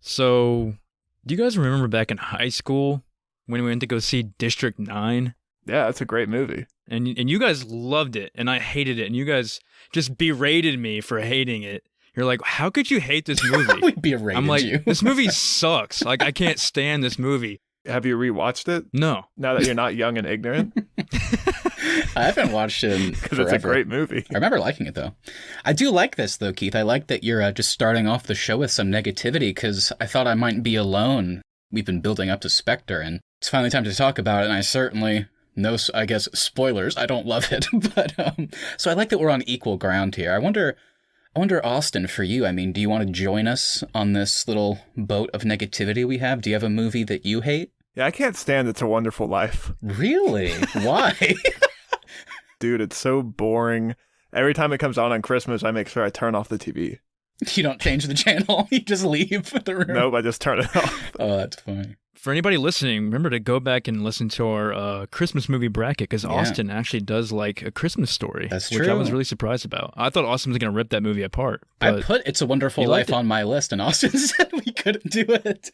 So, do you guys remember back in high school when we went to go see District 9? Yeah, that's a great movie. And you guys loved it, and I hated it, and you guys just berated me for hating it. You're like, how could you hate this movie? We berated I'm like, you. This movie sucks. Like, I can't stand this movie. Have you rewatched it? No. Now that you're not young and ignorant? I haven't watched it Because it's a great movie. I remember liking it, though. I do like this, though, Keith. I like that you're just starting off the show with some negativity, because I thought I mightn't be alone. We've been building up to Spectre, and it's finally time to talk about it, and I certainly... No, I guess, spoilers. I don't love it. But so I like that we're on equal ground here. I wonder, Austin, for you, I mean, do you want to join us on this little boat of negativity we have? Do you have a movie that you hate? Yeah, I can't stand It's a Wonderful Life. Really? Why? Dude, it's so boring. Every time it comes on Christmas, I make sure I turn off the TV. You don't change the channel? You just leave the room? Nope, I just turn it off. Oh, that's funny. For anybody listening, remember to go back and listen to our Christmas movie bracket, because Austin actually does like A Christmas Story. That's which true. I was really surprised about. I thought Austin was going to rip that movie apart. I put It's a Wonderful Life on my list, and Austin said we couldn't do it.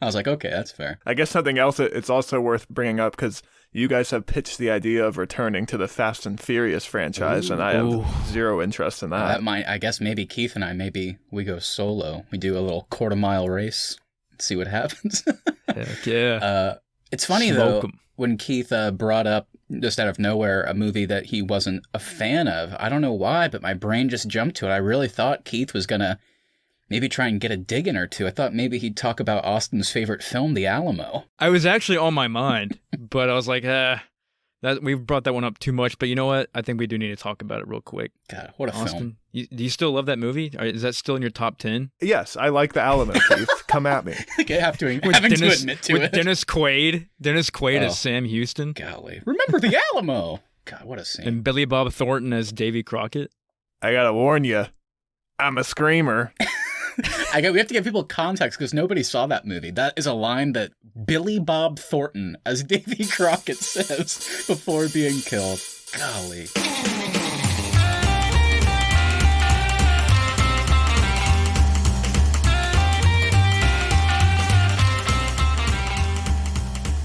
I was like, okay, that's fair. I guess something else it's also worth bringing up, because you guys have pitched the idea of returning to the Fast and Furious franchise, and I have zero interest in that. I guess maybe Keith and I, maybe we go solo. We do a little quarter-mile race. See what happens. Heck yeah. It's funny, though, when Keith brought up, just out of nowhere, a movie that he wasn't a fan of. I don't know why, but my brain just jumped to it. I really thought Keith was going to maybe try and get a dig in or two. I thought maybe he'd talk about Austin's favorite film, The Alamo. I was actually on my mind, but I was like, we've brought that one up too much. But you know what? I think we do need to talk about it real quick. God, what a Austin, film. Do you still love that movie? Is that still in your top 10? Yes, I like The Alamo, Keith. Come at me. I have to admit to it. Dennis Quaid. Dennis Quaid as Sam Houston. Golly. Remember The Alamo. God, what a scene. And Billy Bob Thornton as Davy Crockett. I gotta warn you, I'm a screamer. We have to give people context, because nobody saw that movie. That is a line that Billy Bob Thornton as Davy Crockett says before being killed. Golly.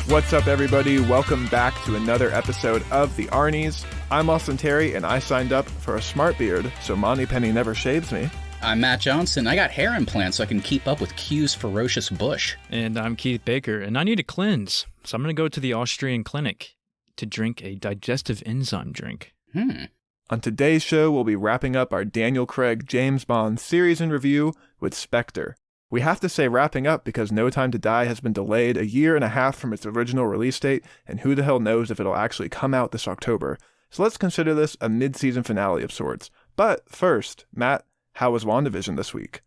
What's up, everybody? Welcome back to another episode of The Arnies. I'm Austin Terry, and I signed up for a smart beard, so Monty Penny never shaves me. I'm Matt Johnson. I got hair implants so I can keep up with Q's ferocious bush. And I'm Keith Baker, and I need a cleanse. So I'm going to go to the Austrian clinic to drink a digestive enzyme drink. On today's show, we'll be wrapping up our Daniel Craig James Bond series in review with Spectre. We have to say wrapping up because No Time to Die has been delayed a year and a half from its original release date, and who the hell knows if it'll actually come out this October. So let's consider this a mid-season finale of sorts. But first, Matt, how was WandaVision this week?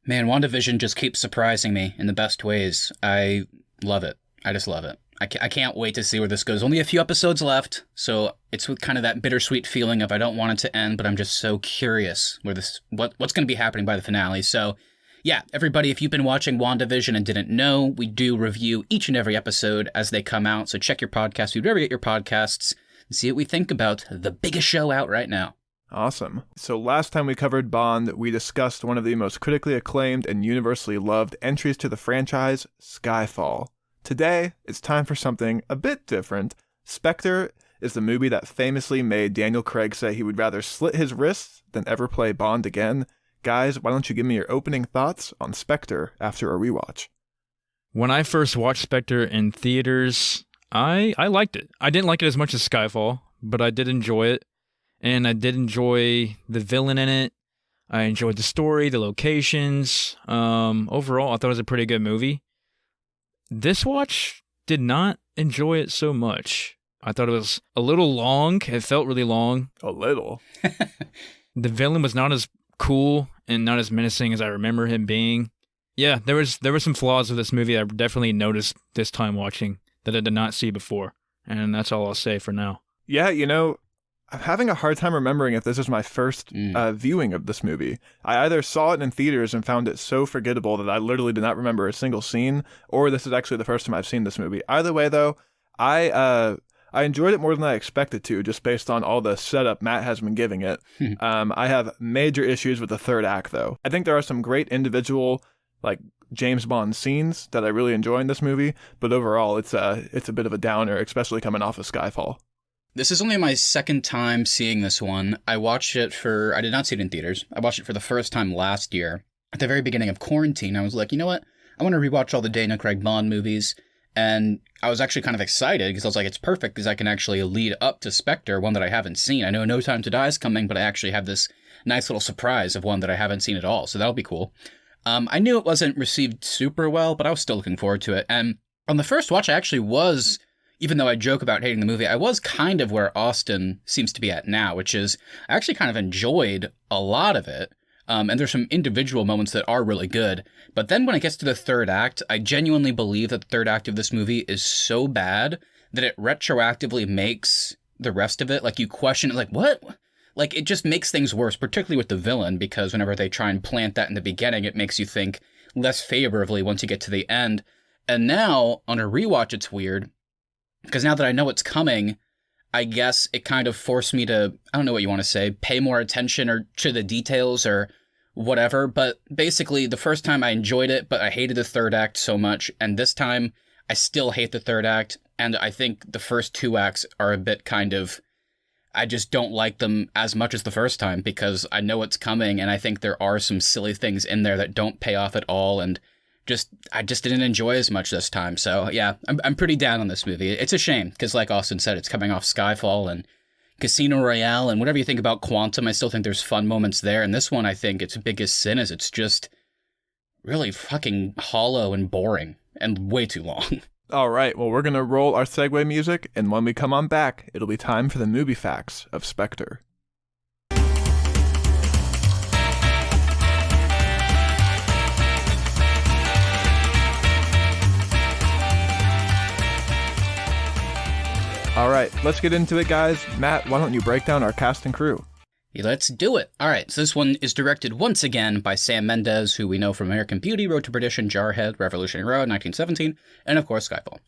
Man, WandaVision just keeps surprising me in the best ways. I love it. I just love it. I can't wait to see where this goes. Only a few episodes left, so it's with kind of that bittersweet feeling of I don't want it to end, but I'm just so curious what's going to be happening by the finale. So yeah, everybody, if you've been watching WandaVision and didn't know, we do review each and every episode as they come out. So check your podcast feed, wherever you get your podcasts, and see what we think about the biggest show out right now. Awesome. So last time we covered Bond, we discussed one of the most critically acclaimed and universally loved entries to the franchise, Skyfall. Today, it's time for something a bit different. Spectre is the movie that famously made Daniel Craig say he would rather slit his wrists than ever play Bond again. Guys, why don't you give me your opening thoughts on Spectre after a rewatch? When I first watched Spectre in theaters, I liked it. I didn't like it as much as Skyfall, but I did enjoy it. And I did enjoy the villain in it. I enjoyed the story, the locations. Overall, I thought it was a pretty good movie. This watch, did not enjoy it so much. I thought it was a little long. It felt really long. A little. The villain was not as cool and not as menacing as I remember him being. Yeah, there were some flaws with this movie I definitely noticed this time watching that I did not see before. And that's all I'll say for now. Yeah, I'm having a hard time remembering if this is my first viewing of this movie. I either saw it in theaters and found it so forgettable that I literally did not remember a single scene, or this is actually the first time I've seen this movie. Either way, though, I I enjoyed it more than I expected to, just based on all the setup Matt has been giving it. I have major issues with the third act, though. I think there are some great individual, like, James Bond scenes that I really enjoy in this movie, but overall it's a bit of a downer, especially coming off of Skyfall. This is only my second time seeing this one. I did not see it in theaters. I watched it for the first time last year. At the very beginning of quarantine, I was like, you know what? I want to rewatch all the Daniel Craig Bond movies. And I was actually kind of excited because I was like, it's perfect because I can actually lead up to Spectre, one that I haven't seen. I know No Time to Die is coming, but I actually have this nice little surprise of one that I haven't seen at all. So that'll be cool. I knew it wasn't received super well, but I was still looking forward to it. And on the first watch, I actually was, even though I joke about hating the movie, I was kind of where Austin seems to be at now, which is I actually kind of enjoyed a lot of it. And there's some individual moments that are really good. But then when it gets to the third act, I genuinely believe that the third act of this movie is so bad that it retroactively makes the rest of it, like, you question it, like, what? Like, it just makes things worse, particularly with the villain, because whenever they try and plant that in the beginning, it makes you think less favorably once you get to the end. And now, on a rewatch, it's weird, because now that I know it's coming, I guess it kind of forced me to, I don't know what you want to say, pay more attention or to the details or whatever. But basically, the first time I enjoyed it, but I hated the third act so much. And this time, I still hate the third act. And I think the first two acts are a bit kind of, I just don't like them as much as the first time because I know it's coming. And I think there are some silly things in there that don't pay off at all. And I just didn't enjoy as much this time. So yeah, I'm pretty down on this movie. It's a shame because, like Austin said, it's coming off Skyfall and Casino Royale, and whatever you think about Quantum, I still think there's fun moments there. And this one, I think its biggest sin is it's just really fucking hollow and boring and way too long. All right, well, we're going to roll our segue music, and when we come on back, it'll be time for the movie facts of Spectre. All right, let's get into it, guys. Matt, why don't you break down our cast and crew? Let's do it. All right, so this one is directed once again by Sam Mendes, who we know from American Beauty, Road to Perdition, Jarhead, Revolutionary Road, 1917, and of course Skyfall.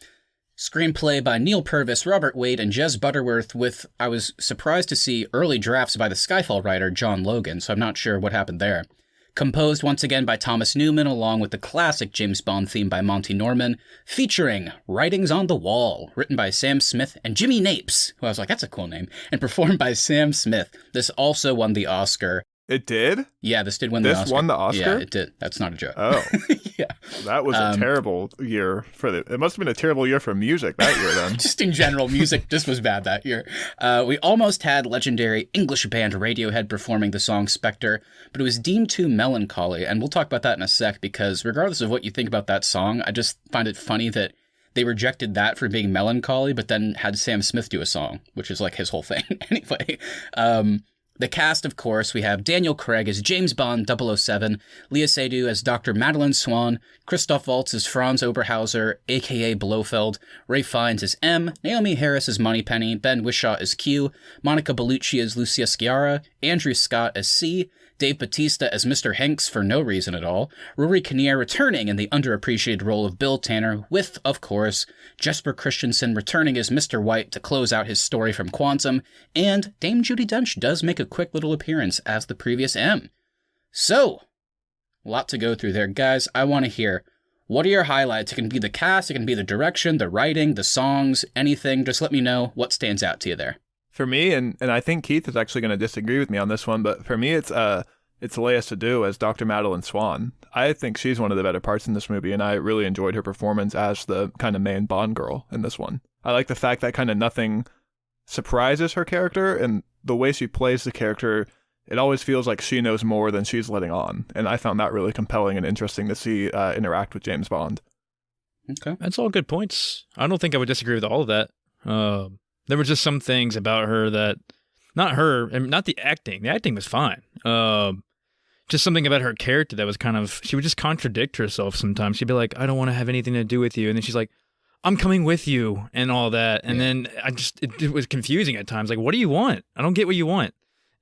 Screenplay by Neil Purvis, Robert Wade, and Jez Butterworth, with, I was surprised to see, early drafts by the Skyfall writer John Logan, so I'm not sure what happened there. Composed once again by Thomas Newman, along with the classic James Bond theme by Monty Norman, featuring Writings on the Wall, written by Sam Smith and Jimmy Napes, who I was like, that's a cool name, and performed by Sam Smith. This also won the Oscar. It did? Yeah, this did win the Oscar. This won the Oscar? Yeah, it did. That's not a joke. Oh. Yeah. That was a terrible year it must have been a terrible year for music that year then. Just in general, music just was bad that year. We almost had legendary English band Radiohead performing the song Spectre, but it was deemed too melancholy, and we'll talk about that in a sec, because regardless of what you think about that song, I just find it funny that they rejected that for being melancholy, but then had Sam Smith do a song, which is like his whole thing. Anyway, the cast, of course, we have Daniel Craig as James Bond 007, Leah Seydoux as Dr. Madeline Swan, Christoph Waltz as Franz Oberhauser, a.k.a. Blofeld, Ray Fiennes as M, Naomi Harris as Moneypenny, Ben Whishaw as Q, Monica Bellucci as Lucia Sciarra, Andrew Scott as C, Dave Bautista as Mr. Hanks for no reason at all, Rory Kinnear returning in the underappreciated role of Bill Tanner, with, of course, Jesper Christensen returning as Mr. White to close out his story from Quantum, and Dame Judi Dench does make a quick little appearance as the previous M. So, a lot to go through there. Guys, I want to hear, what are your highlights? It can be the cast, it can be the direction, the writing, the songs, anything. Just let me know what stands out to you there. For me, and I think Keith is actually going to disagree with me on this one, but for me, it's Leah Seydoux as Dr. Madeline Swan. I think she's one of the better parts in this movie, and I really enjoyed her performance as the kind of main Bond girl in this one. I like the fact that kind of nothing surprises her character, and the way she plays the character, it always feels like she knows more than she's letting on, and I found that really compelling and interesting to see interact with James Bond. Okay. That's all good points. I don't think I would disagree with all of that. There were just some things about her that, not her, and not the acting. The acting was fine. Just something about her character that was kind of, she would just contradict herself sometimes. She'd be like, I don't want to have anything to do with you. And then she's like, I'm coming with you and all that. And then it was confusing at times. Like, what do you want? I don't get what you want.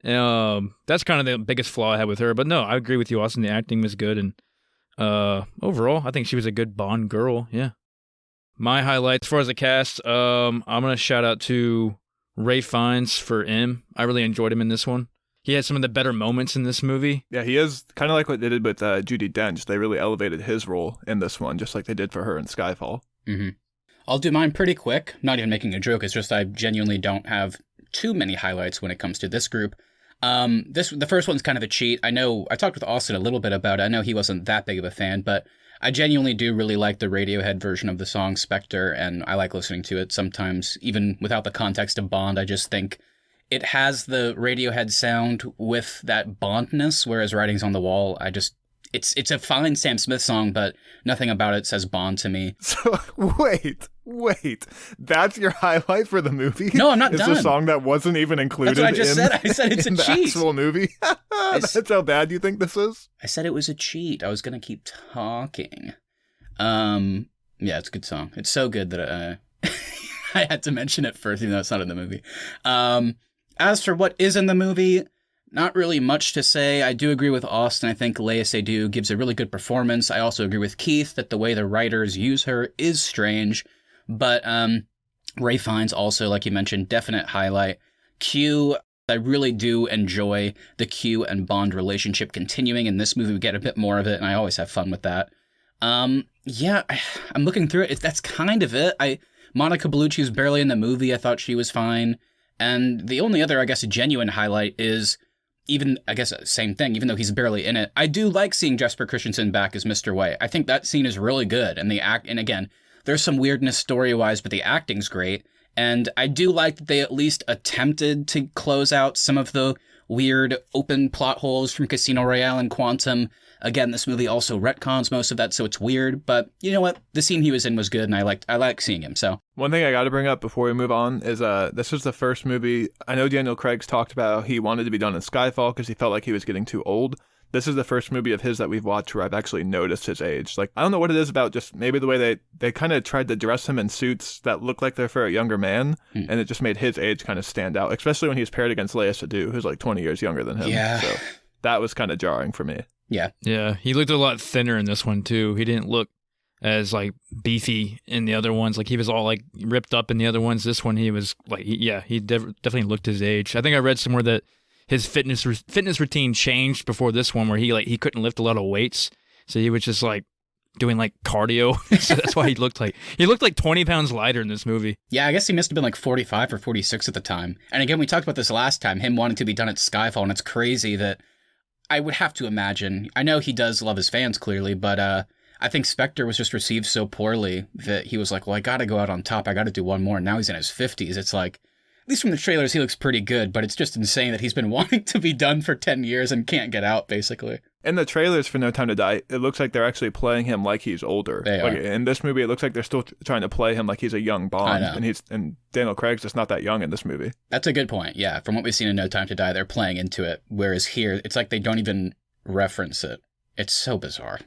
That's kind of the biggest flaw I had with her. But no, I agree with you, Austin. The acting was good. And overall, I think she was a good Bond girl. Yeah. My highlights, as far as the cast, I'm gonna shout out to Ray Fiennes for M. I really enjoyed him in this one. He had some of the better moments in this movie. Yeah, he is kind of like what they did with Judi Dench. They really elevated his role in this one, just like they did for her in Skyfall. Mm-hmm. I'll do mine pretty quick. Not even making a joke. It's just I genuinely don't have too many highlights when it comes to this group. The first one's kind of a cheat. I know I talked with Austin a little bit about it. I know he wasn't that big of a fan, but I genuinely do really like the Radiohead version of the song Spectre, and I like listening to it sometimes, even without the context of Bond. I just think it has the Radiohead sound with that Bondness, whereas Writings on the Wall, it's a fine Sam Smith song, but nothing about it says Bond to me. So, wait. That's your highlight for the movie? No, I'm not done. It's a song that wasn't even included. That's what I just said. I said it's a in the cheat. actual movie. That's how bad you think this is? I said it was a cheat. I was going to keep talking. Yeah, it's a good song. It's so good that I had to mention it first, even though it's not in the movie. As for what is in the movie, not really much to say. I do agree with Austin. I think Léa Seydoux gives a really good performance. I also agree with Keith that the way the writers use her is strange. But Ray Fiennes also, like you mentioned, definite highlight. Q, I really do enjoy the Q and Bond relationship continuing. In this movie, we get a bit more of it, and I always have fun with that. Yeah, I'm looking through it. That's kind of it. Monica Bellucci was barely in the movie. I thought she was fine. And the only other, I guess, genuine highlight is even, I guess, same thing, even though he's barely in it. I do like seeing Jesper Christensen back as Mr. White. I think that scene is really good. And and again, there's some weirdness story-wise, but the acting's great. And I do like that they at least attempted to close out some of the weird open plot holes from Casino Royale and Quantum. Again, this movie also retcons most of that, so it's weird. But you know what? The scene he was in was good, and I like seeing him. So one thing I got to bring up before we move on is this was the first movie. I know Daniel Craig's talked about how he wanted to be done in Skyfall because he felt like he was getting too old. This is the first movie of his that we've watched where I've actually noticed his age. Like, I don't know what it is about just maybe the way they kind of tried to dress him in suits that look like they're for a younger man, and it just made his age kind of stand out, especially when he's paired against Léa Seydoux, who's like 20 years younger than him. Yeah. So that was kind of jarring for me. Yeah. Yeah, he looked a lot thinner in this one, too. He didn't look as, like, beefy in the other ones. Like, he was all, like, ripped up in the other ones. This one, he was, like, he definitely looked his age. I think I read somewhere that his fitness routine changed before this one, where he couldn't lift a lot of weights, so he was just like doing like cardio. So that's why he looked like 20 pounds lighter in this movie. Yeah, I guess he must have been like 45 or 46 at the time. And again, we talked about this last time, him wanting to be done at Skyfall, and it's crazy that I would have to imagine. I know he does love his fans clearly, but I think Spectre was just received so poorly that he was like, well, I got to go out on top. I got to do one more. And now he's in his 50s. It's like, at least from the trailers, he looks pretty good, but it's just insane that he's been wanting to be done for 10 years and can't get out, basically. In the trailers for No Time to Die, it looks like they're actually playing him like he's older. They like, are. In this movie, it looks like they're still trying to play him like he's a young Bond, I know. and Daniel Craig's just not that young in this movie. That's a good point, yeah. From what we've seen in No Time to Die, they're playing into it, whereas here, it's like they don't even reference it. It's so bizarre.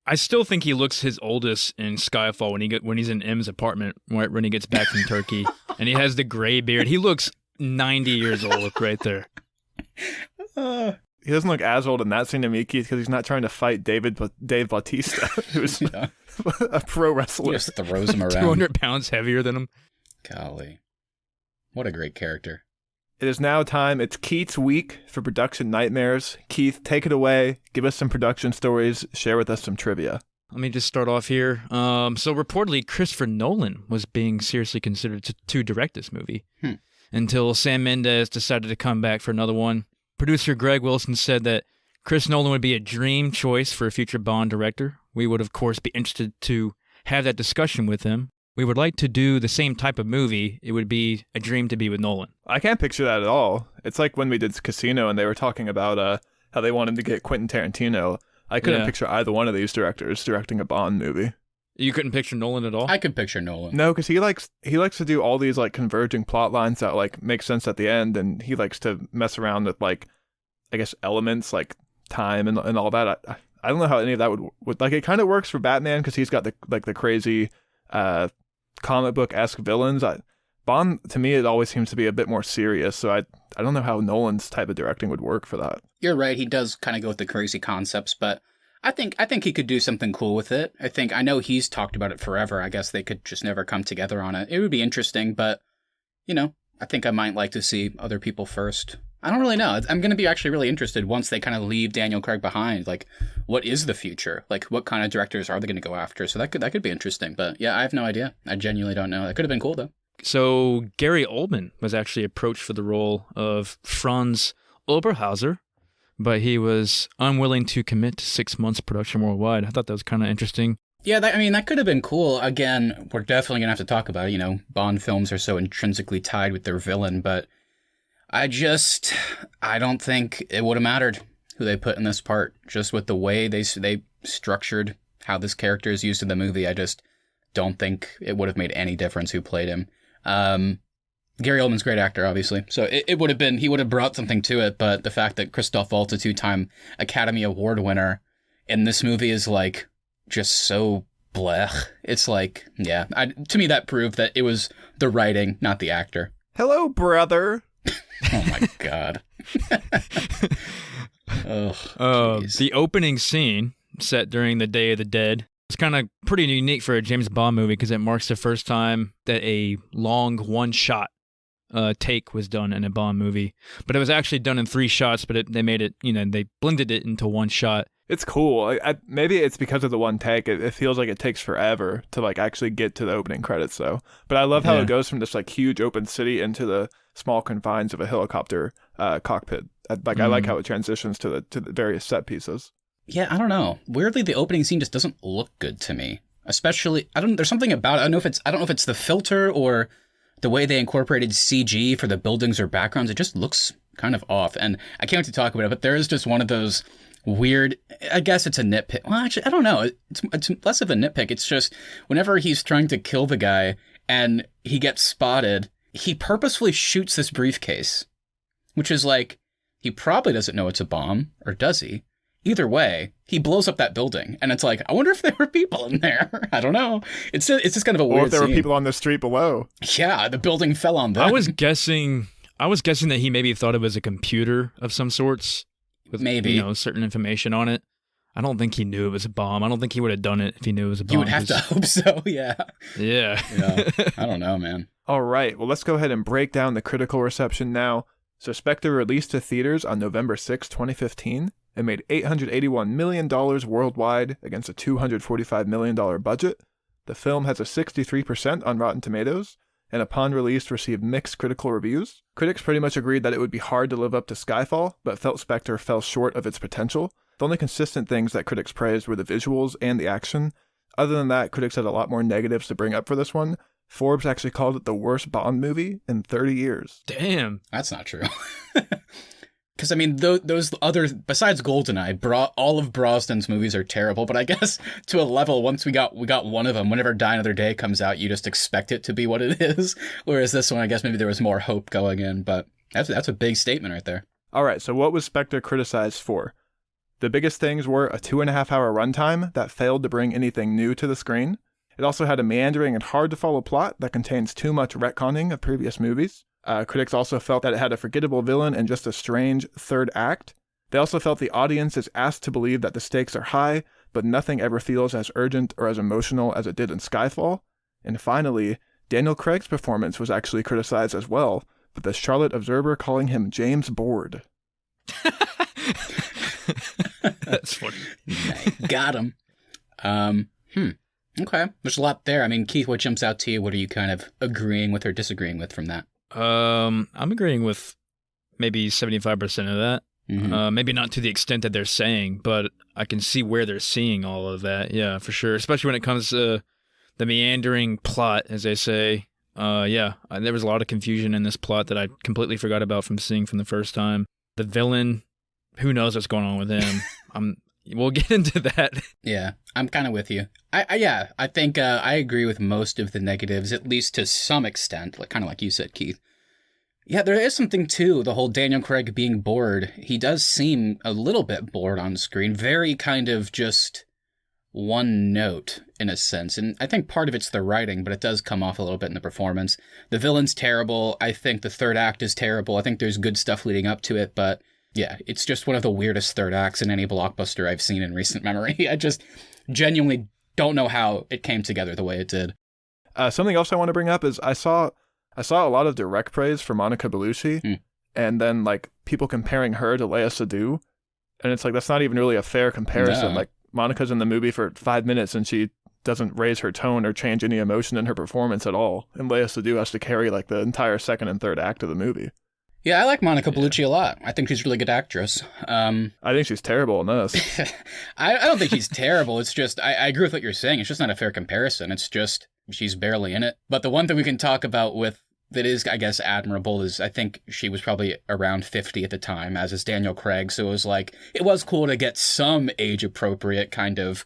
I still think he looks his oldest in Skyfall when he's in M's apartment when he gets back from Turkey, and he has the gray beard. He looks 90 years old right there. He doesn't look as old in that scene to me, Keith, because he's not trying to fight Dave Bautista, who's a pro wrestler. He just throws him around. 200 pounds heavier than him. Golly. What a great character. It is now time. It's Keith's week for production nightmares. Keith, take it away. Give us some production stories. Share with us some trivia. Let me just start off here. So reportedly, Christopher Nolan was being seriously considered to direct this movie until Sam Mendes decided to come back for another one. Producer Greg Wilson said that Chris Nolan would be a dream choice for a future Bond director. We would, of course, be interested to have that discussion with him. We would like to do the same type of movie. It would be a dream to be with Nolan. I can't picture that at all. It's like when we did Casino and they were talking about how they wanted to get Quentin Tarantino. I couldn't picture either one of these directors directing a Bond movie. You couldn't picture Nolan at all? I could picture Nolan. No, because he likes to do all these like converging plot lines that like make sense at the end, and he likes to mess around with like, I guess, elements like time and all that. I don't know how any of that would like. It kind of works for Batman because he's got the crazy comic book-esque villains. Bond, to me, it always seems to be a bit more serious, so I don't know how Nolan's type of directing would work for that. You're right, he does kind of go with the crazy concepts, but I think he could do something cool with it. I know he's talked about it forever. I guess they could just never come together on it. It would be interesting, but, I think I might like to see other people first. I don't really know. I'm going to be actually really interested once they kind of leave Daniel Craig behind. Like, what is the future? Like, what kind of directors are they going to go after? So that could be interesting. But yeah, I have no idea. I genuinely don't know. That could have been cool, though. So Gary Oldman was actually approached for the role of Franz Oberhauser, but he was unwilling to commit to 6 months production worldwide. I thought that was kind of interesting. Yeah, that could have been cool. Again, we're definitely going to have to talk about it. Bond films are so intrinsically tied with their villain, but I don't think it would have mattered who they put in this part. Just with the way they structured how this character is used in the movie, I just don't think it would have made any difference who played him. Gary Oldman's a great actor, obviously, so he would have brought something to it, but the fact that Christoph Waltz, a 2-time Academy Award winner, in this movie is like just so blech. It's like, yeah, to me that proved that it was the writing, not the actor. Hello, brother. Oh my god. The opening scene, set during the Day of the Dead, it's kind of pretty unique for a James Bond movie because it marks the first time that a long one-shot take was done in a Bond movie. But it was actually done in 3 shots, but they made it, they blended it into one shot. It's cool. Maybe it's because of the one take. It feels like it takes forever to like actually get to the opening credits, though. But I love how it goes from this like huge open city into the small confines of a helicopter cockpit. I like how it transitions to the various set pieces. Yeah, I don't know. Weirdly, the opening scene just doesn't look good to me. Especially, there's something about it. I don't know if it's the filter or the way they incorporated CG for the buildings or backgrounds. It just looks kind of off. And I can't wait to talk about it, but there is just one of those weird, I guess it's a nitpick. Well, actually, I don't know. It's less of a nitpick. It's just whenever he's trying to kill the guy and he gets spotted, he purposefully shoots this briefcase, which is like, he probably doesn't know it's a bomb, or does he? Either way, he blows up that building, and it's like, I wonder if there were people in there. I don't know. It's just kind of a weird Or if there scene. were people on the street below. Yeah, the building fell on them. I was guessing that he maybe thought it was a computer of some sorts with maybe certain information on it. I don't think he knew it was a bomb. I don't think he would have done it if he knew it was a bomb. You would have to hope so, yeah. Yeah. I don't know, man. All right, well, let's go ahead and break down the critical reception now. So Spectre released to theaters on November 6, 2015. It made $881 million worldwide against a $245 million budget. The film has a 63% on Rotten Tomatoes, and upon release received mixed critical reviews. Critics pretty much agreed that it would be hard to live up to Skyfall, but felt Spectre fell short of its potential. The only consistent things that critics praised were the visuals and the action. Other than that, critics had a lot more negatives to bring up for this one. Forbes actually called it the worst Bond movie in 30 years. Damn. That's not true. Because, those other, besides GoldenEye, all of Brosnan's movies are terrible, but I guess to a level, once we got one of them, whenever Die Another Day comes out, you just expect it to be what it is. Whereas this one, I guess maybe there was more hope going in, but that's a big statement right there. All right, so what was Spectre criticized for? The biggest things were a 2.5-hour runtime that failed to bring anything new to the screen. It also had a meandering and hard-to-follow plot that contains too much retconning of previous movies. Critics also felt that it had a forgettable villain and just a strange third act. They also felt the audience is asked to believe that the stakes are high, but nothing ever feels as urgent or as emotional as it did in Skyfall. And finally, Daniel Craig's performance was actually criticized as well, with the Charlotte Observer calling him James Bourne. That's funny. Got him. Okay, there's a lot there. Keith, what jumps out to you? What are you kind of agreeing with or disagreeing with from that? I'm agreeing with maybe 75% of that. Mm-hmm. Maybe not to the extent that they're saying, but I can see where they're seeing all of that. Yeah, for sure. Especially when it comes to the meandering plot, as they say. There was a lot of confusion in this plot that I completely forgot about from seeing from the first time. The villain, who knows what's going on with him? We'll get into that. Yeah, I'm kind of with you. I think I agree with most of the negatives, at least to some extent, kind of like you said, Keith. Yeah, there is something to the whole Daniel Craig being bored. He does seem a little bit bored on screen, very kind of just one note in a sense. And I think part of it's the writing, but it does come off a little bit in the performance. The villain's terrible. I think the third act is terrible. I think there's good stuff leading up to it, but Yeah, it's just one of the weirdest third acts in any blockbuster I've seen in recent memory. I just genuinely don't know how it came together the way it did. Something else I want to bring up is I saw a lot of direct praise for Monica Bellucci, and then like people comparing her to Lea Seydoux, and it's like that's not even really a fair comparison. No. Like Monica's in the movie for 5 minutes and she doesn't raise her tone or change any emotion in her performance at all, and Lea Seydoux has to carry like the entire second and third act of the movie. Yeah, I like Monica Bellucci a lot. I think she's a really good actress. I think she's terrible in this. I don't think she's terrible. It's just, I agree with what you're saying. It's just not a fair comparison. It's just, she's barely in it. But the one thing we can talk about with that is, I guess, admirable is I think she was probably around 50 at the time, as is Daniel Craig. So it was like, it was cool to get some age-appropriate kind of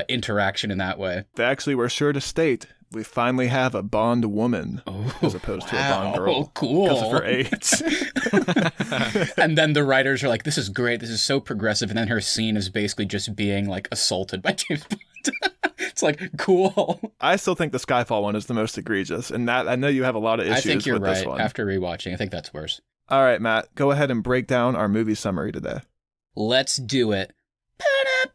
interaction in that way. They actually were sure to state, we finally have a Bond woman as opposed to a Bond girl. Oh, cool. Because of her age. And then the writers are like, this is great. This is so progressive. And then her scene is basically just being like assaulted by James Bond. It's like, cool. I still think the Skyfall one is the most egregious. And that I know you have a lot of issues I think you're with this right. one. After rewatching, I think that's worse. All right, Matt, go ahead and break down our movie summary today. Let's do it.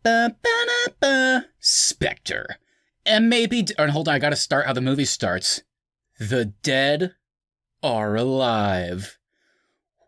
Ba-da-ba-ba-da-ba. Spectre. And maybe... hold on, I gotta start how the movie starts. The dead are alive.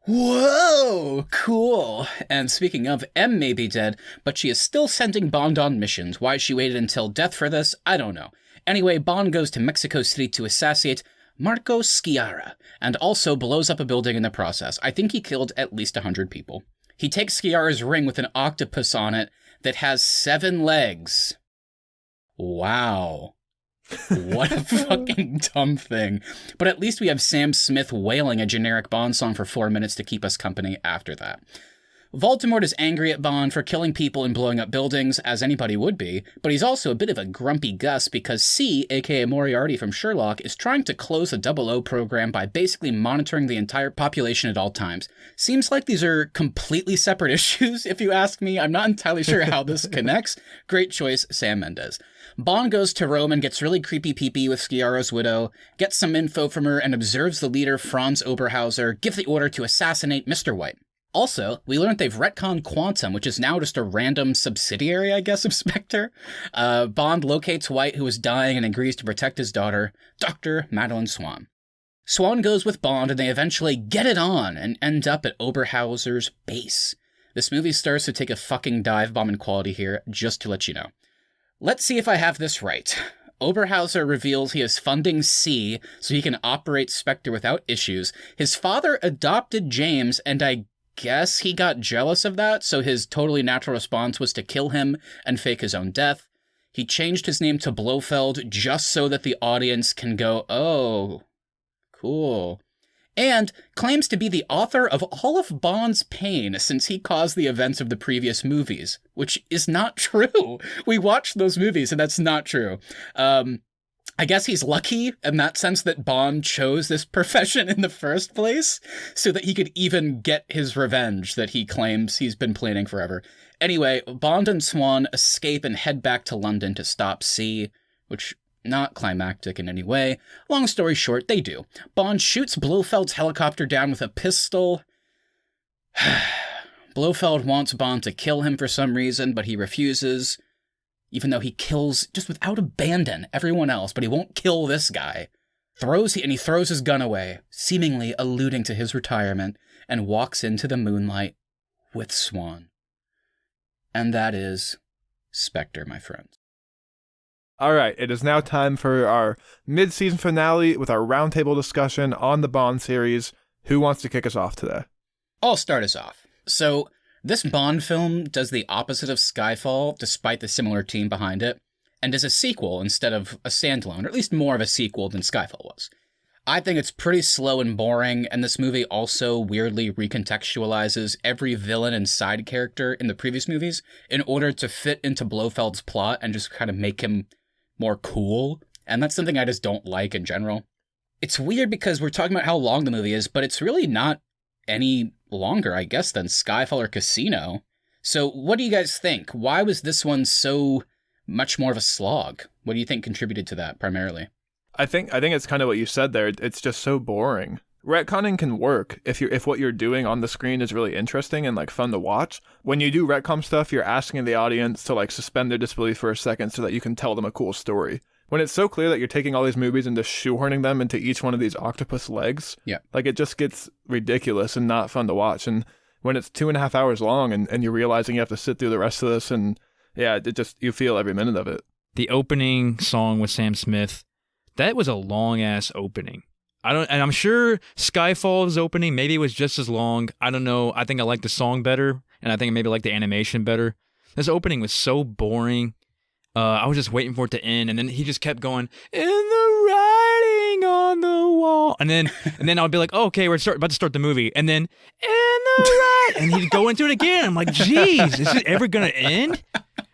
Whoa, cool. And speaking of, M may be dead, but she is still sending Bond on missions. Why she waited until death for this, I don't know. Anyway, Bond goes to Mexico City to assassinate Marco Sciarra, and also blows up a building in the process. I think he killed at least 100 people. He takes Sciarra's ring with an octopus on it that has 7 legs. Wow. What a fucking dumb thing. But at least we have Sam Smith wailing a generic Bond song for 4 minutes to keep us company after that. Voldemort is angry at Bond for killing people and blowing up buildings, as anybody would be, but he's also a bit of a grumpy Gus because C, aka Moriarty from Sherlock, is trying to close the 00 program by basically monitoring the entire population at all times. Seems like these are completely separate issues, if you ask me. I'm not entirely sure how this connects. Great choice, Sam Mendes. Bond goes to Rome and gets really creepy peepee with Sciarra's widow, gets some info from her, and observes the leader, Franz Oberhauser, give the order to assassinate Mr. White. Also, we learned they've retconned Quantum, which is now just a random subsidiary, I guess, of Spectre. Bond locates White, who is dying, and agrees to protect his daughter, Dr. Madeline Swan. Swan goes with Bond, and they eventually get it on and end up at Oberhauser's base. This movie starts to take a fucking dive bomb in quality here, just to let you know. Let's see if I have this right. Oberhauser reveals he is funding C so he can operate Spectre without issues. His father adopted James, and I guess he got jealous of that, so his totally natural response was to kill him and fake his own death. He changed his name to Blofeld just so that the audience can go, oh, cool. And claims to be the author of all of Bond's pain since he caused the events of the previous movies, which is not true. We watched those movies and that's not true. I guess he's lucky in that sense that Bond chose this profession in the first place so that he could even get his revenge that he claims he's been planning forever. Anyway, Bond and Swan escape and head back to London to stop C, which not climactic in any way. Long story short, they do. Bond shoots Blofeld's helicopter down with a pistol. Blofeld wants Bond to kill him for some reason, but he refuses. Even though he kills, just without abandon, everyone else, but he won't kill this guy. He throws his gun away, seemingly alluding to his retirement, and walks into the moonlight with Swan. And that is Spectre, my friend. All right, it is now time for our mid-season finale with our roundtable discussion on the Bond series. Who wants to kick us off today? I'll start us off. So, this Bond film does the opposite of Skyfall, despite the similar team behind it, and is a sequel instead of a standalone, or at least more of a sequel than Skyfall was. I think it's pretty slow and boring, and this movie also weirdly recontextualizes every villain and side character in the previous movies in order to fit into Blofeld's plot and just kind of make him more cool, and that's something I just don't like in general. It's weird because we're talking about how long the movie is, but it's really not any longer, I guess, than Skyfall or Casino. So what do you guys think? Why was this one so much more of a slog? What do you think contributed to that primarily? I think it's kind of what you said there. It's just so boring. retconning can work if what you're doing on the screen is really interesting and like fun to watch. When you do retcon stuff, you're asking the audience to like suspend their disbelief for a second so that you can tell them a cool story. When it's so clear that you're taking all these movies and just shoehorning them into each one of these octopus legs, like it just gets ridiculous and not fun to watch. And when it's 2.5 hours long and you're realizing you have to sit through the rest of this, and it just, you feel every minute of it. The opening song with Sam Smith, that was a long ass opening. And I'm sure Skyfall's opening maybe it was just as long. I don't know. I think I like the song better, and I think I maybe like the animation better. This opening was so boring. I was just waiting for it to end, and then he just kept going, "In the writing on the wall," and then I would be like, oh, "Okay, we're about to start the movie," and then "In the right," and he'd go into it again. I'm like, "Jeez, is it ever gonna end?"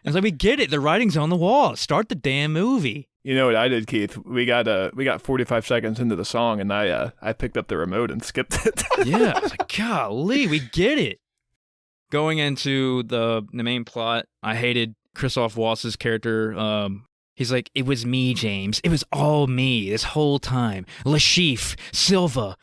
And so we get it. The writing's on the wall. Start the damn movie. You know what I did, Keith? We got 45 seconds into the song, and I picked up the remote and skipped it. Yeah, I was like, golly, we get it. Going into the main plot, I hated Christoph Waltz's character. He's like, "It was me, James. It was all me this whole time. Lashif, Silva,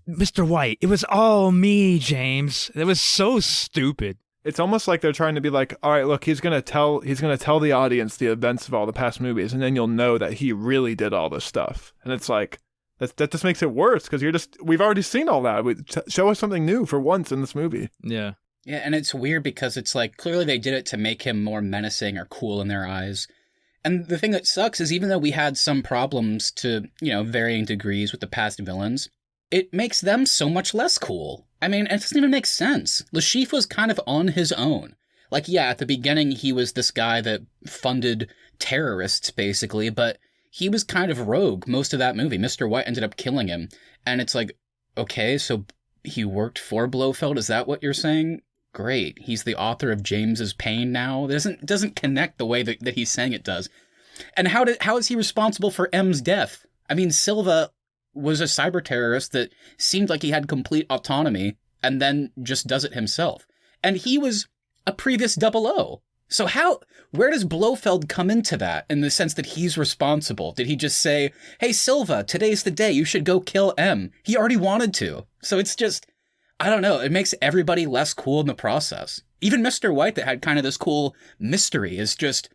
Mr. White. It was all me, James." It was so stupid. It's almost like they're trying to be like, all right, look, he's gonna tell the audience the events of all the past movies, and then you'll know that he really did all this stuff. And it's like that just makes it worse because we've already seen all that. Show us something new for once in this movie. Yeah. Yeah, and it's weird because it's like clearly they did it to make him more menacing or cool in their eyes. And the thing that sucks is even though we had some problems to, varying degrees with the past villains, it makes them so much less cool. I mean, it doesn't even make sense. Lashif was kind of on his own. Like, yeah, at the beginning, he was this guy that funded terrorists, basically, but he was kind of rogue most of that movie. Mr. White ended up killing him. And it's like, okay, so he worked for Blofeld? Is that what you're saying? Great. He's the author of James's Pain now? It doesn't connect the way that he's saying it does. And how is he responsible for M's death? I mean, Silva was a cyber terrorist that seemed like he had complete autonomy and then just does it himself. And he was a previous 00. So where does Blofeld come into that in the sense that he's responsible? Did he just say, "Hey, Silva, today's the day, you should go kill M"? He already wanted to. So it's just, I don't know, it makes everybody less cool in the process. Even Mr. White that had kind of this cool mystery is just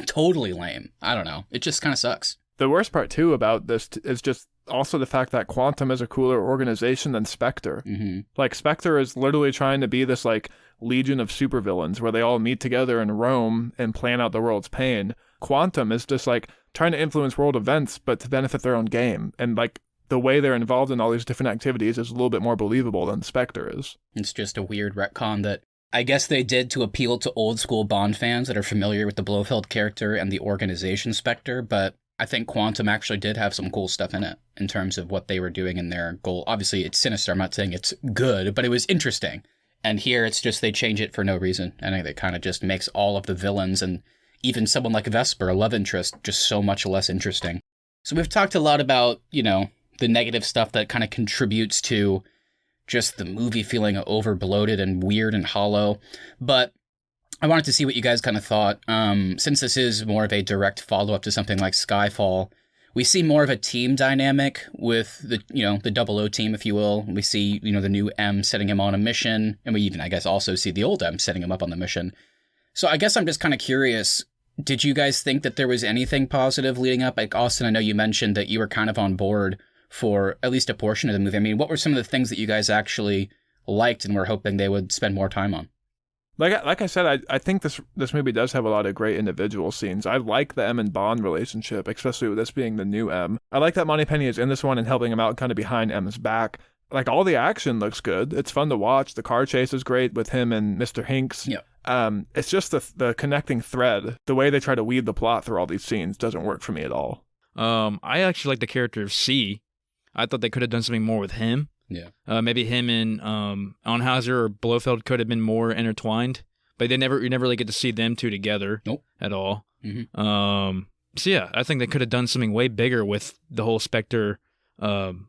totally lame. I don't know. It just kind of sucks. The worst part, too, about this is just also the fact that Quantum is a cooler organization than Spectre. Mm-hmm. Like, Spectre is literally trying to be this, like, legion of supervillains where they all meet together in Rome and plan out the world's pain. Quantum is just, like, trying to influence world events, but to benefit their own game. And, like, the way they're involved in all these different activities is a little bit more believable than Spectre is. It's just a weird retcon that I guess they did to appeal to old school Bond fans that are familiar with the Blofeld character and the organization Spectre, but I think Quantum actually did have some cool stuff in it in terms of what they were doing in their goal. Obviously, it's sinister. I'm not saying it's good, but it was interesting. And here, it's just they change it for no reason. And I think it kind of just makes all of the villains and even someone like Vesper, a love interest, just so much less interesting. So we've talked a lot about, the negative stuff that kind of contributes to just the movie feeling over bloated and weird and hollow. But I wanted to see what you guys kind of thought. Since this is more of a direct follow-up to something like Skyfall, we see more of a team dynamic with the 00 team, if you will. We see, the new M setting him on a mission, and we even, I guess, also see the old M setting him up on the mission. So I guess I'm just kind of curious, did you guys think that there was anything positive leading up? Like, Austin, I know you mentioned that you were kind of on board for at least a portion of the movie. I mean, what were some of the things that you guys actually liked and were hoping they would spend more time on? Like I said, I think this movie does have a lot of great individual scenes. I like the M and Bond relationship, especially with this being the new M. I like that Moneypenny is in this one and helping him out kind of behind M's back. Like, all the action looks good. It's fun to watch. The car chase is great with him and Mr. Hinks. Yeah. It's just the connecting thread. The way they try to weave the plot through all these scenes doesn't work for me at all. I actually like the character of C. I thought they could have done something more with him. Yeah. Maybe him and Onhauser or Blofeld could have been more intertwined, but you never really get to see them two together. Nope. At all. Mm-hmm. So yeah, I think they could have done something way bigger with the whole Spectre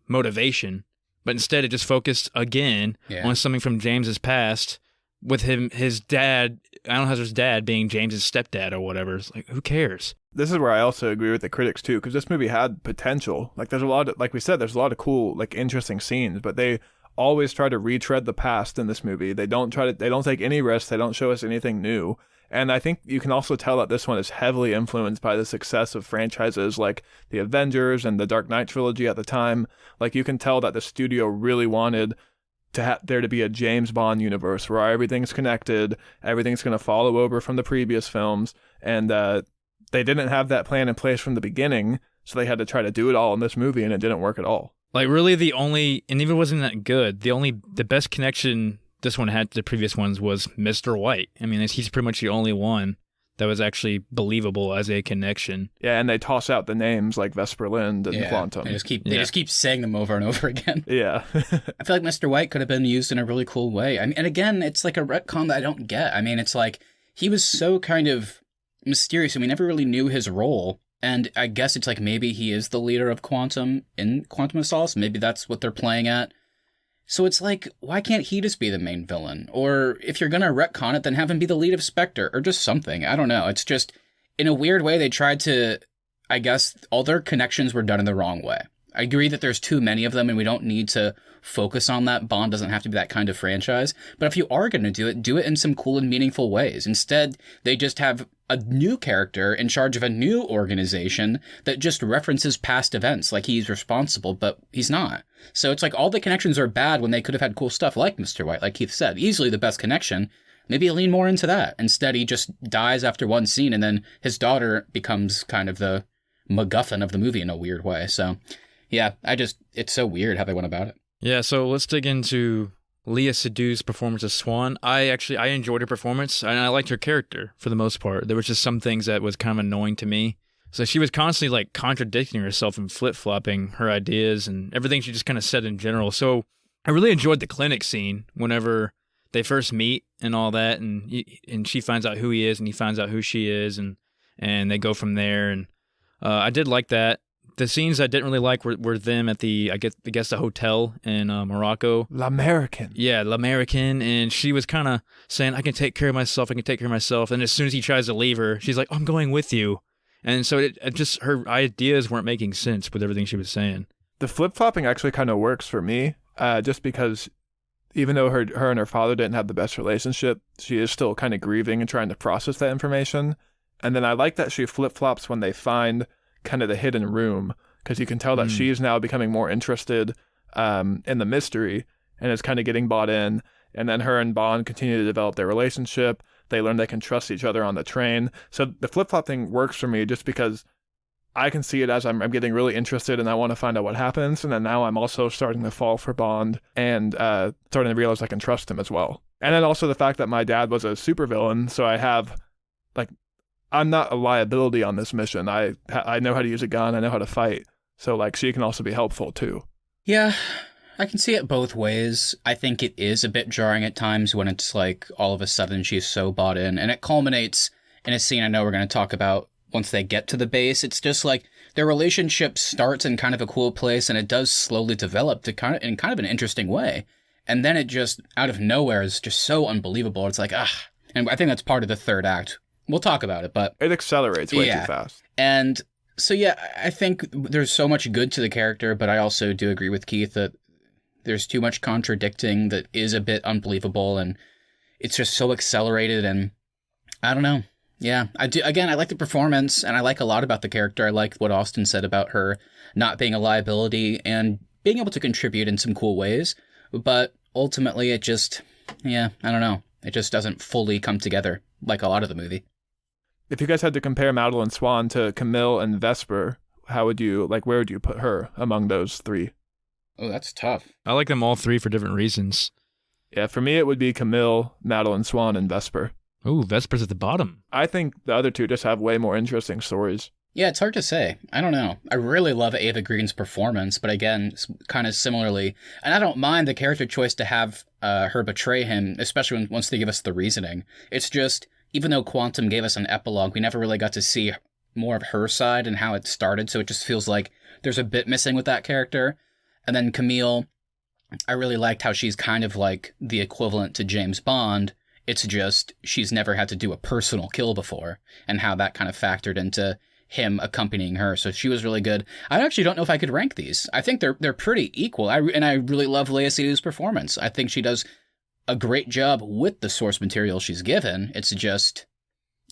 motivation, but instead it just focused again on something from James's past with his dad, Alan Hazard's dad being James's stepdad or whatever. It's like, who cares? This is where I also agree with the critics too, because this movie had potential. Like there's a lot of, like we said, there's a lot of cool, like interesting scenes, but they always try to retread the past in this movie. They don't take any risks. They don't show us anything new. And I think you can also tell that this one is heavily influenced by the success of franchises like the Avengers and the Dark Knight trilogy at the time. Like you can tell that the studio really wanted to there to be a James Bond universe where everything's connected, everything's going to follow over from the previous films, and they didn't have that plan in place from the beginning, so they had to try to do it all in this movie, and it didn't work at all. Like really and even wasn't that good. The best connection this one had to the previous ones was Mr. White. I mean, he's pretty much the only one that was actually believable as a connection. Yeah, and they toss out the names like Vesper Lynd and Quantum. They just keep saying them over and over again. Yeah. I feel like Mr. White could have been used in a really cool way. I mean, and again, it's like a retcon that I don't get. I mean, it's like he was so kind of mysterious and we never really knew his role. And I guess it's like maybe he is the leader of Quantum in Quantum of Solace. Maybe that's what they're playing at. So it's like, why can't he just be the main villain? Or if you're going to retcon it, then have him be the lead of Spectre or just something. I don't know. It's just, in a weird way, they tried to, I guess, all their connections were done in the wrong way. I agree that there's too many of them and we don't need to focus on that. Bond doesn't have to be that kind of franchise. But if you are going to do it in some cool and meaningful ways. Instead, they just have a new character in charge of a new organization that just references past events like he's responsible, but he's not. So it's like all the connections are bad when they could have had cool stuff like Mr. White, like Keith said. Easily the best connection. Maybe lean more into that. Instead, he just dies after one scene and then his daughter becomes kind of the MacGuffin of the movie in a weird way. So yeah, it's so weird how they went about it. Yeah, so let's dig into Léa Seydoux' performance as Swan. I enjoyed her performance, and I liked her character for the most part. There was just some things that was kind of annoying to me. So she was constantly like contradicting herself and flip-flopping her ideas and everything she just kind of said in general. So I really enjoyed the clinic scene whenever they first meet and all that, and she finds out who he is and he finds out who she is, and they go from there. And I did like that. The scenes I didn't really like were them at the, I guess the hotel in Morocco. L'American. Yeah, L'American. And she was kind of saying, I can take care of myself. And as soon as he tries to leave her, she's like, I'm going with you. And so it just, her ideas weren't making sense with everything she was saying. The flip-flopping actually kind of works for me, just because even though her and her father didn't have the best relationship, she is still kind of grieving and trying to process that information. And then I like that she flip-flops when they find kind of the hidden room, because you can tell that she's now becoming more interested in the mystery and is kind of getting bought in. And then her and Bond continue to develop their relationship. They learn they can trust each other on the train. So the flip-flop thing works for me just because I can see it as I'm getting really interested and I want to find out what happens. And then now I'm also starting to fall for Bond and starting to realize I can trust him as well. And then also the fact that my dad was a supervillain, so I have, like, I'm not a liability on this mission. I know how to use a gun. I know how to fight. So, like, she can also be helpful, too. Yeah, I can see it both ways. I think it is a bit jarring at times when it's like all of a sudden she's so bought in. And it culminates in a scene I know we're going to talk about once they get to the base. It's just like their relationship starts in kind of a cool place and it does slowly develop to in kind of an interesting way. And then it just, out of nowhere, is just so unbelievable. It's like, And I think that's part of the third act. We'll talk about it, but it accelerates way too fast. And so, yeah, I think there's so much good to the character, but I also do agree with Keith that there's too much contradicting that is a bit unbelievable, and it's just so accelerated, and I don't know. Yeah, I do. Again, I like the performance, and I like a lot about the character. I like what Austin said about her not being a liability and being able to contribute in some cool ways, but ultimately it just, I don't know. It just doesn't fully come together like a lot of the movie. If you guys had to compare Madeleine Swan to Camille and Vesper, where would you put her among those three? Oh, that's tough. I like them all three for different reasons. Yeah, for me it would be Camille, Madeleine Swan, and Vesper. Ooh, Vesper's at the bottom. I think the other two just have way more interesting stories. Yeah, it's hard to say. I don't know. I really love Ava Green's performance, but again, kind of similarly, and I don't mind the character choice to have her betray him, especially once they give us the reasoning. It's just, even though Quantum gave us an epilogue, we never really got to see more of her side and how it started, so it just feels like there's a bit missing with that character. And then Camille, I really liked how she's kind of like the equivalent to James Bond It's just she's never had to do a personal kill before, and how that kind of factored into him accompanying her. So she was really good. I actually don't know if I could rank these. I think they're pretty equal. And I really love Lea Seydoux' performance. I think she does a great job with the source material she's given. It's just,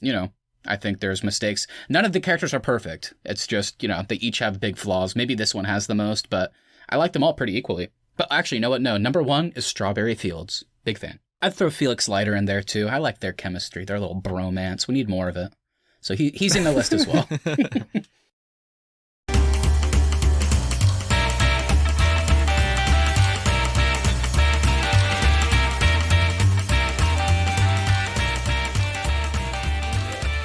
I think there's mistakes. None of the characters are perfect. It's just, they each have big flaws. Maybe this one has the most, but I like them all pretty equally. But actually, you know what? No, number 1 is Strawberry Fields. Big fan. I'd throw Felix Leiter in there too. I like their chemistry, their little bromance. We need more of it. So he's in the list as well.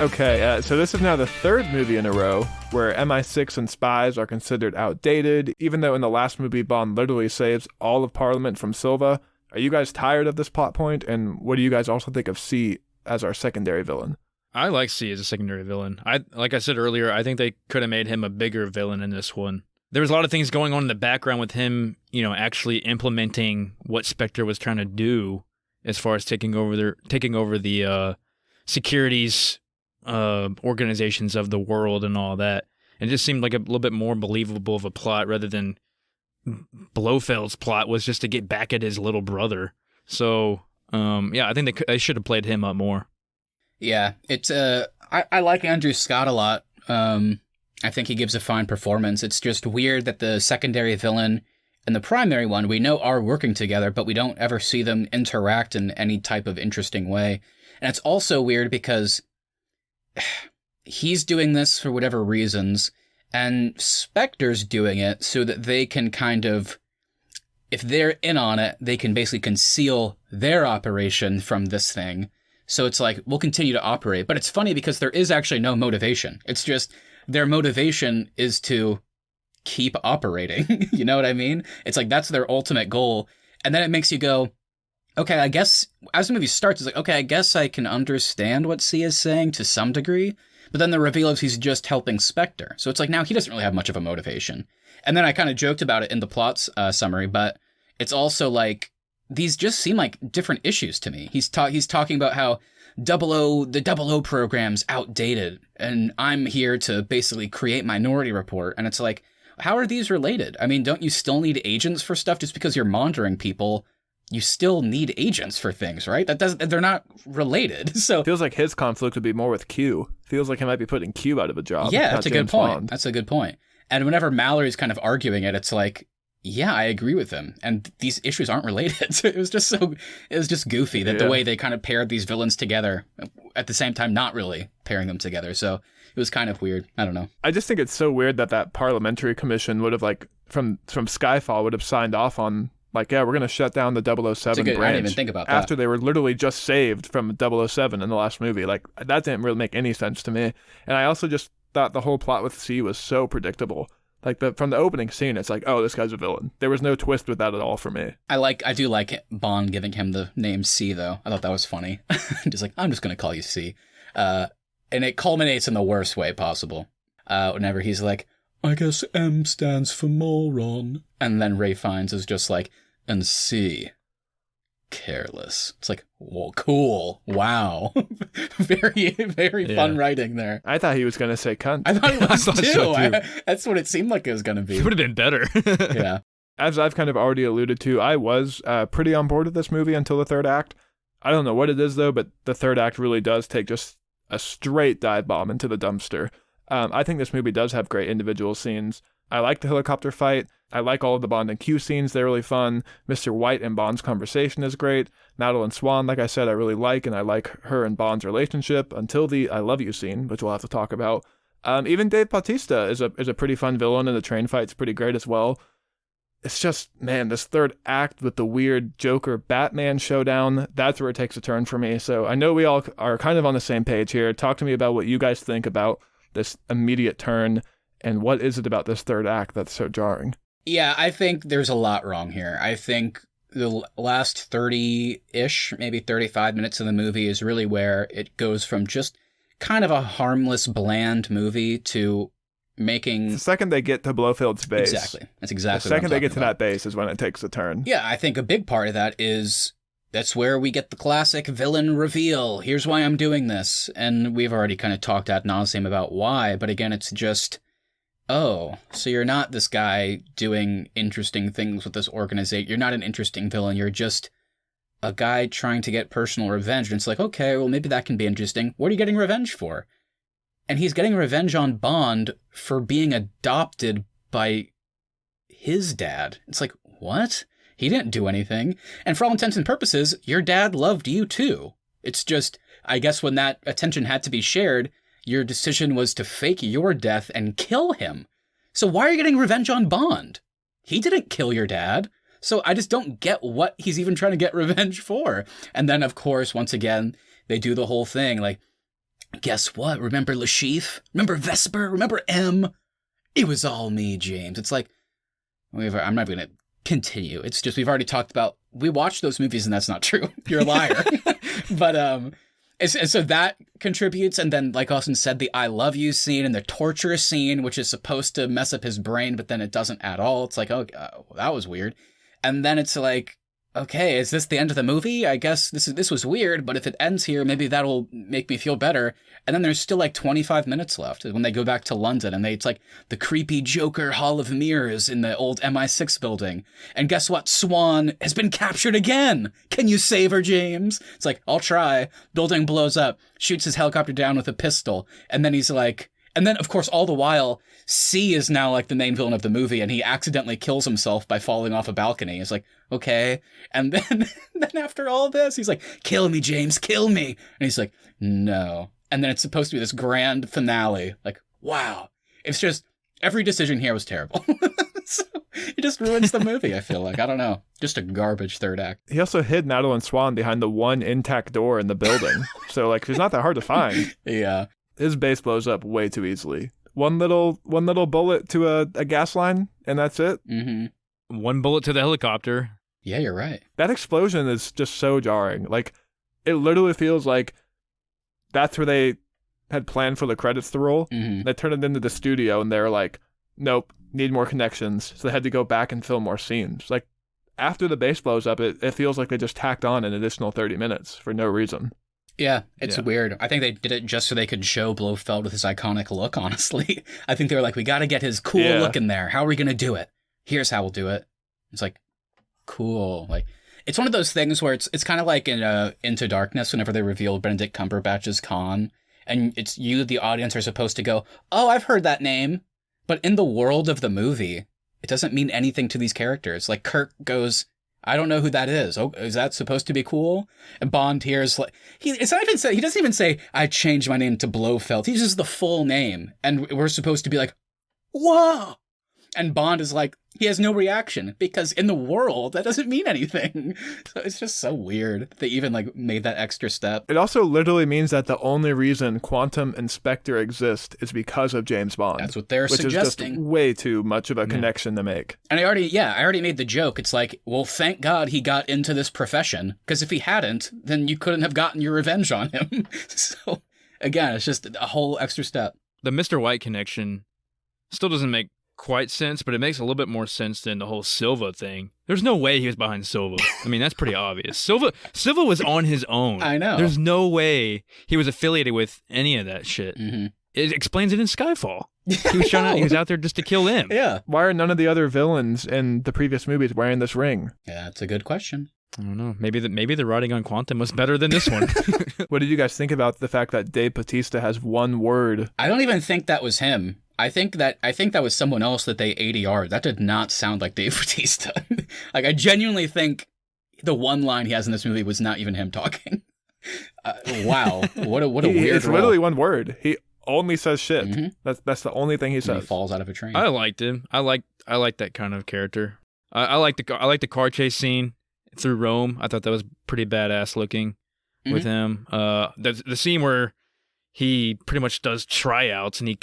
Okay, so this is now the 3rd movie in a row where MI6 and spies are considered outdated, even though in the last movie Bond literally saves all of Parliament from Silva. Are you guys tired of this plot point, and what do you guys also think of C as our secondary villain? I like C as a secondary villain. Like I said earlier, I think they could have made him a bigger villain in this one. There was a lot of things going on in the background with him, actually implementing what Spectre was trying to do as far as taking over the securities organizations of the world and all that. And it just seemed like a little bit more believable of a plot rather than Blofeld's plot was just to get back at his little brother. So, I think they should have played him up more. Yeah, it's I like Andrew Scott a lot. I think he gives a fine performance. It's just weird that the secondary villain and the primary one we know are working together, but we don't ever see them interact in any type of interesting way. And it's also weird because he's doing this for whatever reasons, and Spectre's doing it so that they can kind of, if they're in on it, they can basically conceal their operation from this thing. So it's like, we'll continue to operate. But it's funny because there is actually no motivation. It's just their motivation is to keep operating. You know what I mean? It's like, that's their ultimate goal. And then it makes you go, okay, I guess, as the movie starts, it's like, okay, I guess I can understand what C is saying to some degree. But then the reveal is he's just helping Spectre. So it's like, now he doesn't really have much of a motivation. And then I kind of joked about it in the plot's summary, but it's also like, these just seem like different issues to me. He's talking about how the 00 program's outdated, and I'm here to basically create Minority Report. And it's like, how are these related? I mean, don't you still need agents for stuff? Just because you're monitoring people, you still need agents for things, right? They're not related. So feels like his conflict would be more with Q. Feels like he might be putting Q out of a job. Yeah, that's a good point. Bond. That's a good point. And whenever Mallory's kind of arguing it, it's like, yeah, I agree with him. And these issues aren't related. So it was just goofy that the way they kind of paired these villains together at the same time, not really pairing them together. So it was kind of weird. I don't know. I just think it's so weird that parliamentary commission would have, like, from Skyfall would have signed off on, like, yeah, we're going to shut down the 007 branch. I didn't even think about that. After they were literally just saved from 007 in the last movie. Like, that didn't really make any sense to me. And I also just thought the whole plot with C was so predictable. Like, from the opening scene, it's like, oh, this guy's a villain. There was no twist with that at all for me. I do like Bond giving him the name C, though. I thought that was funny. Just like, I'm just going to call you C. And it culminates in the worst way possible. Whenever he's like, I guess M stands for moron. And then Ray Fiennes is just like, and C, careless. It's like, well, cool. Wow. Very, very fun writing there. I thought he was going to say cunt. I thought it was too. So too. That's what it seemed like it was going to be. It would have been better. Yeah. As I've kind of already alluded to, I was pretty on board with this movie until the third act. I don't know what it is, though, but the third act really does take just a straight dive bomb into the dumpster. I think this movie does have great individual scenes. I like the helicopter fight. I like all of the Bond and Q scenes. They're really fun. Mr. White and Bond's conversation is great. Madeline Swan, like I said, I really like, and I like her and Bond's relationship until the I love you scene, which we'll have to talk about. Even Dave Bautista is a pretty fun villain, and the train fight's pretty great as well. It's just, man, this third act with the weird Joker-Batman showdown, that's where it takes a turn for me. So I know we all are kind of on the same page here. Talk to me about what you guys think about this immediate turn, and what is it about this third act that's so jarring? Yeah, I think there's a lot wrong here. I think the last 30-ish, maybe 35 minutes of the movie is really where it goes from just kind of a harmless, bland movie to making... The second they get to Blofeld's base. Exactly. That's exactly the what second I'm they get to talking about. that base is when it takes a turn. Yeah, I think a big part of that is that's where we get the classic villain reveal. Here's why I'm doing this. And we've already kind of talked ad nauseum about why, but again, it's just, oh, so you're not this guy doing interesting things with this organization. You're not an interesting villain. You're just a guy trying to get personal revenge. And it's like, okay, well, maybe that can be interesting. What are you getting revenge for? And he's getting revenge on Bond for being adopted by his dad. It's like, what? He didn't do anything. And for all intents and purposes, your dad loved you too. It's just, I guess when that attention had to be shared, your decision was to fake your death and kill him. So why are you getting revenge on Bond? He didn't kill your dad. So I just don't get what he's even trying to get revenge for. And then, of course, once again, they do the whole thing like, guess what? Remember Le Chiffre? Remember Vesper? Remember M? It was all me, James. It's like, I'm not going to continue. It's just, we've already talked about, we watched those movies and that's not true. You're a liar. But, and so that contributes. And then, like Austin said, the I love you scene and the torture scene, which is supposed to mess up his brain, but then it doesn't at all. It's like, oh, that was weird. And then it's like, okay, is this the end of the movie? I guess this was weird, but if it ends here, maybe that'll make me feel better. And then there's still like 25 minutes left when they go back to London, and it's like the creepy Joker Hall of Mirrors in the old MI6 building. And guess what? Swan has been captured again. Can you save her, James? It's like, I'll try. Building blows up, shoots his helicopter down with a pistol, and then he's like, and then, of course, all the while, C is now like the main villain of the movie, and he accidentally kills himself by falling off a balcony. It's like, okay. And then after all this, he's like, kill me, James, kill me. And he's like, no. And then it's supposed to be this grand finale. Like, wow. It's just, every decision here was terrible. So it just ruins the movie, I feel like. I don't know. Just a garbage third act. He also hid Madeline Swan behind the one intact door in the building. So, like, she's not that hard to find. Yeah. His base blows up way too easily. One little bullet to a gas line, and that's it. Mm-hmm. One bullet to the helicopter. Yeah, you're right. That explosion is just so jarring. Like, it literally feels like that's where they had planned for the credits to roll. Mm-hmm. They turned it into the studio, and they were like, nope, need more connections. So they had to go back and film more scenes. Like, after the base blows up, it feels like they just tacked on an additional 30 minutes for no reason. Yeah, it's weird. I think they did it just so they could show Blofeld with his iconic look, honestly. I think they were like, we got to get his cool look in there. How are we going to do it? Here's how we'll do it. It's like, cool. Like, it's one of those things where it's kind of like in Into Darkness, whenever they revealed Benedict Cumberbatch's Khan, and it's you, the audience, are supposed to go, oh, I've heard that name. But in the world of the movie, it doesn't mean anything to these characters. Like, Kirk goes, I don't know who that is. Oh, is that supposed to be cool? And Bond here is like, he doesn't even say, I changed my name to Blofeld. He uses the full name. And we're supposed to be like, whoa. And Bond is like, he has no reaction because in the world, that doesn't mean anything. So it's just so weird. They even like made that extra step. It also literally means that the only reason Quantum and Spectre exist is because of James Bond. That's what they're suggesting. Which is just way too much of a connection to make. And I already made the joke. It's like, well, thank God he got into this profession, because if he hadn't, then you couldn't have gotten your revenge on him. So again, it's just a whole extra step. The Mr. White connection still doesn't make quite sense, but it makes a little bit more sense than the whole Silva thing. There's no way he was behind Silva. I mean, that's pretty obvious. Silva was on his own. I know. There's no way he was affiliated with any of that shit. Mm-hmm. It explains it in Skyfall. He was out there just to kill him. Yeah. Why are none of the other villains in the previous movies wearing this ring? Yeah, that's a good question. I don't know. Maybe the writing on Quantum was better than this one. What did you guys think about the fact that Dave Bautista has one word? I don't even think that was him. I think that was someone else that they ADR'd. That did not sound like Dave Bautista. Like, I genuinely think the one line he has in this movie was not even him talking. Wow, what a weird It's role. literally one word. He only says shit. Mm-hmm. That's the only thing he And says. he falls out of a train. I liked him. I like that kind of character. I like the car chase scene through Rome. I thought that was pretty badass looking with him. The scene where he pretty much does tryouts and he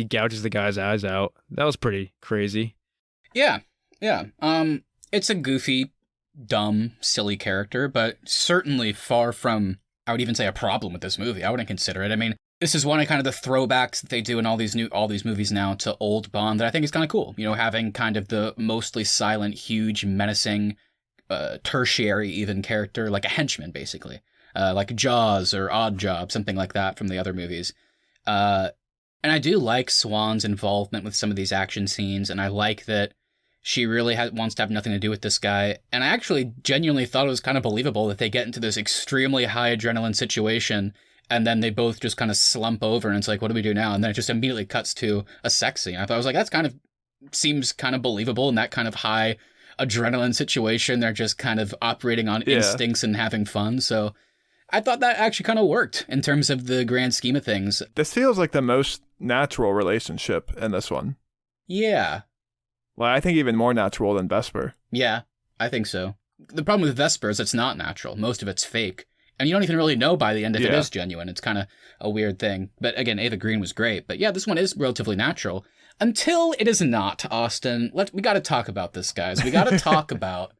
gouges the guy's eyes out. That was pretty crazy. Yeah. It's a goofy, dumb, silly character, but certainly far from, I would even say, a problem with this movie. I wouldn't consider it. I mean, this is one of kind of the throwbacks that they do in all these movies now to old Bond that I think is kind of cool. You know, having kind of the mostly silent, huge, menacing tertiary even character, like a henchman, basically. Like Jaws or Odd Job, something like that from the other movies. And I do like Swan's involvement with some of these action scenes, and I like that she really wants to have nothing to do with this guy. And I actually genuinely thought it was kind of believable that they get into this extremely high adrenaline situation, and then they both just kind of slump over, and it's like, what do we do now? And then it just immediately cuts to a sex scene. I thought, I was like, seems kind of believable in that kind of high adrenaline situation. They're just kind of operating on instincts and having fun. So I thought that actually kind of worked in terms of the grand scheme of things. This feels like the most natural relationship in this one. Yeah. Well, I think even more natural than Vesper. Yeah, I think so. The problem with Vesper is it's not natural. Most of it's fake. And you don't even really know by the end if it is genuine. It's kind of a weird thing. But again, Ava Green was great. But yeah, this one is relatively natural. Until it is not, Austin. We got to talk about this, guys. We got to talk about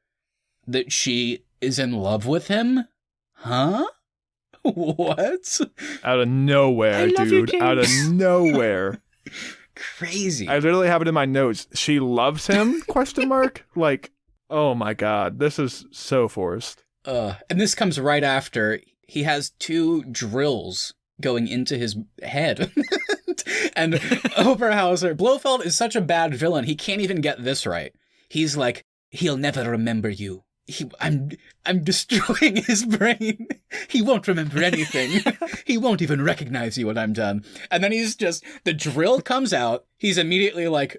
that she is in love with him. Huh? What? Out of nowhere, dude. Out of nowhere. Crazy. I literally have it in my notes. She loves him? ? Like, oh my God. This is so forced. And this comes right after he has 2 drills going into his head. And Oberhauser, Blofeld is such a bad villain, he can't even get this right. He's like, he'll never remember you. I'm destroying his brain. He won't remember anything. He won't even recognize you when I'm done. And then the drill comes out. He's immediately like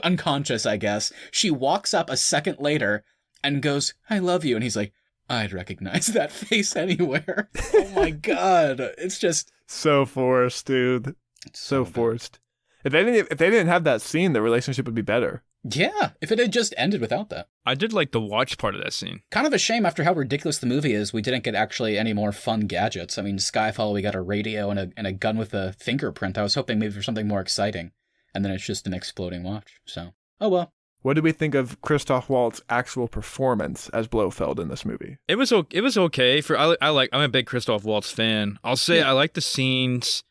unconscious, I guess. She walks up a second later and goes, I love you. And he's like, I'd recognize that face anywhere. Oh my God. It's just so forced, dude. So forced. If they didn't have that scene, the relationship would be better. Yeah, if it had just ended without that. I did like the watch part of that scene. Kind of a shame after how ridiculous the movie is, we didn't get actually any more fun gadgets. I mean, Skyfall, we got a radio and a gun with a fingerprint. I was hoping maybe for something more exciting. And then it's just an exploding watch. So, oh well. What did we think of Christoph Waltz's actual performance as Blofeld in this movie? It was okay. I'm a big Christoph Waltz fan. I'll say I like the scenes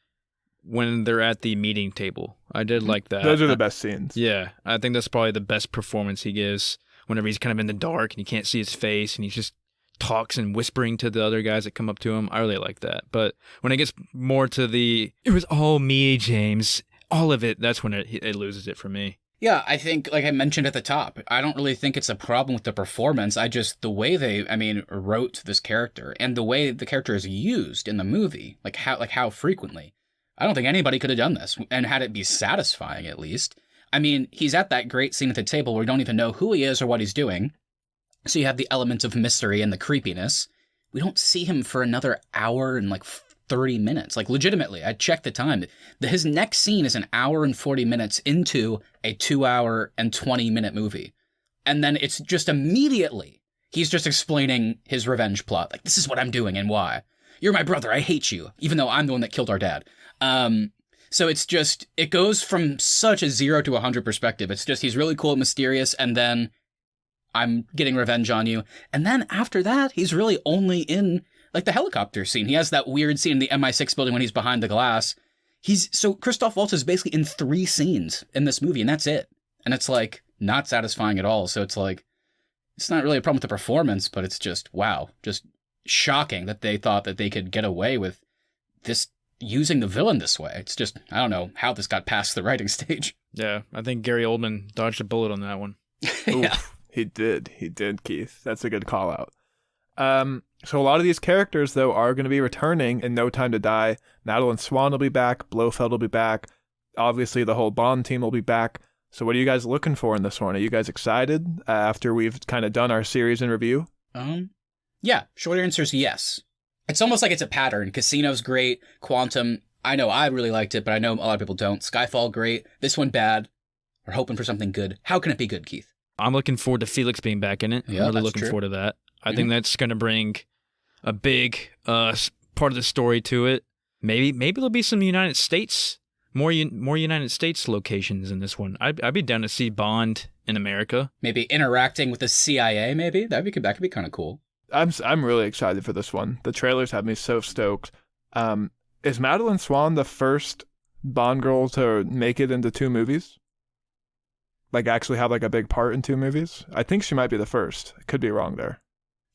when they're at the meeting table. I did like that. Those are the best scenes. Yeah, I think that's probably the best performance he gives whenever he's kind of in the dark and you can't see his face and he just talks and whispering to the other guys that come up to him. I really like that. But when it gets more to it was all me, James, all of it, that's when it loses it for me. Yeah, I think, like I mentioned at the top, I don't really think it's a problem with the performance. The way they, wrote this character and the way the character is used in the movie, like how frequently. I don't think anybody could have done this and had it be satisfying, at least. I mean, he's at that great scene at the table where we don't even know who he is or what he's doing. So you have the element of mystery and the creepiness. We don't see him for another hour and 30 minutes. Like, legitimately, I checked the time. His next scene is an hour and 40 minutes into a 2 hour and 20-minute movie. And then it's just immediately, he's just explaining his revenge plot. Like, this is what I'm doing and why. You're my brother. I hate you, even though I'm the one that killed our dad. So it's just, it goes from such a 0 to 100 perspective. It's just, he's really cool and mysterious, and then I'm getting revenge on you. And then after that, he's really only in, the helicopter scene. He has that weird scene in the MI6 building when he's behind the glass. So Christoph Waltz is basically in 3 scenes in this movie, and that's it. And it's, not satisfying at all. So it's it's not really a problem with the performance, but it's just, wow, just shocking that they thought that they could get away with this, using the villain this way. It's just, I don't know how this got past the writing stage. Yeah, I think Gary Oldman dodged a bullet on that one. Yeah. He did, Keith. That's a good call out. So a lot of these characters, though, are going to be returning in No Time to Die. Madeline Swan will be back. Blofeld will be back. Obviously, the whole Bond team will be back. So what are you guys looking for in this one? Are you guys excited after we've kind of done our series in review? Yeah, short answer is yes. It's almost like it's a pattern. Casino's great. Quantum, I know I really liked it, but I know a lot of people don't. Skyfall, great. This one, bad. We're hoping for something good. How can it be good, Keith? I'm looking forward to Felix being back in it. Yeah, I'm really looking forward to that. I think that's going to bring a big part of the story to it. Maybe there'll be some United States, more United States locations in this one. I'd be down to see Bond in America. Maybe interacting with the CIA, maybe? That could be kind of cool. I'm really excited for this one. The trailers have me so stoked. Is Madeline Swan the first Bond girl to make it into 2 movies? like actually have like a big part in two movies. I think she might be the first. I could be wrong there.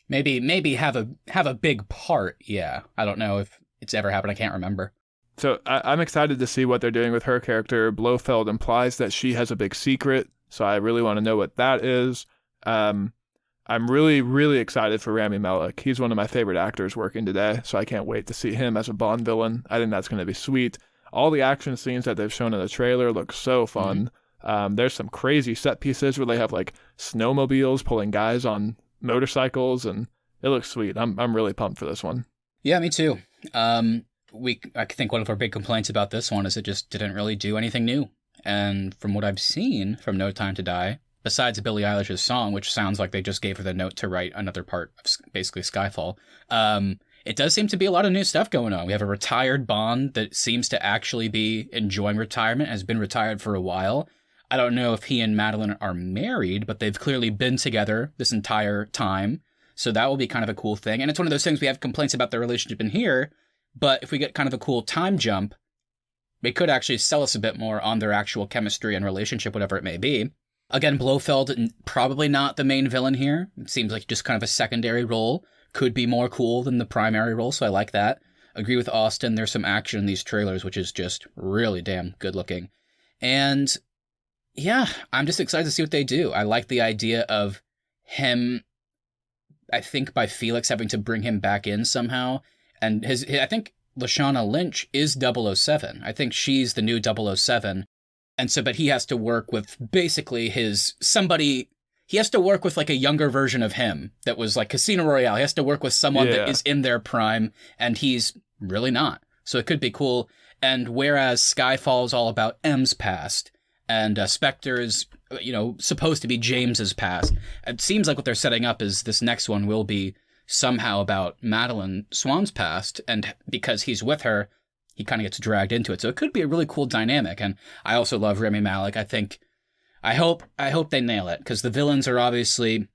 Maybe have a big part. Yeah, I don't know if it's ever happened. I can't remember. So I'm excited to see what they're doing with her character. Blofeld implies that she has a big secret, so I really want to know what that is. I'm really, really excited for Rami Malek. He's one of my favorite actors working today, so I can't wait to see him as a Bond villain. I think that's going to be sweet. All the action scenes that they've shown in the trailer look so fun. There's some crazy set pieces where they have like snowmobiles pulling guys on motorcycles, and it looks sweet. I'm really pumped for this one. Yeah, me too. I think one of our big complaints about this one is it just didn't really do anything new. And from what I've seen from No Time to Die, besides Billie Eilish's song, which sounds like they just gave her the note to write another part of basically Skyfall, it does seem to be a lot of new stuff going on. We have a retired Bond that seems to actually be enjoying retirement, has been retired for a while. I don't know if he and Madeline are married, but they've clearly been together this entire time. So that will be kind of a cool thing. And it's one of those things we have complaints about their relationship in here. But if we get kind of a cool time jump, it could actually sell us a bit more on their actual chemistry and relationship, whatever it may be. Again, Blofeld, probably not the main villain here. It seems like just kind of a secondary role. Could be more cool than the primary role, so I like that. Agree with Austin, there's some action in these trailers, which is just really damn good looking. And yeah, I'm just excited to see what they do. I like the idea of him, I think by Felix having to bring him back in somehow. And I think Lashana Lynch is 007. I think she's the new 007. And so, but he has to work with basically he has to work with like a younger version of him that was like Casino Royale. He has to work with someone that is in their prime, and he's really not. So it could be cool. And whereas Skyfall is all about M's past, and Spectre is, supposed to be James's past, it seems like what they're setting up is this next one will be somehow about Madeline Swan's past, and because he's with her, he kind of gets dragged into it. So it could be a really cool dynamic. And I also love Rami Malek. I hope they nail it, because the villains are obviously,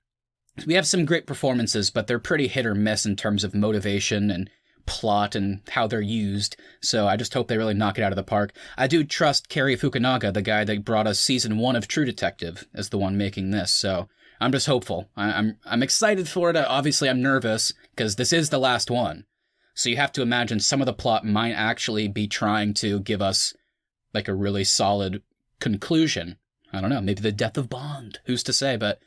we have some great performances, but they're pretty hit or miss in terms of motivation and plot and how they're used. So I just hope they really knock it out of the park. I do trust Cary Fukunaga, the guy that brought us season 1 of True Detective, as the one making this. So I'm just hopeful. I'm excited for it. Obviously, I'm nervous because this is the last one. So you have to imagine some of the plot might actually be trying to give us like a really solid conclusion. I don't know, maybe the death of Bond. Who's to say? But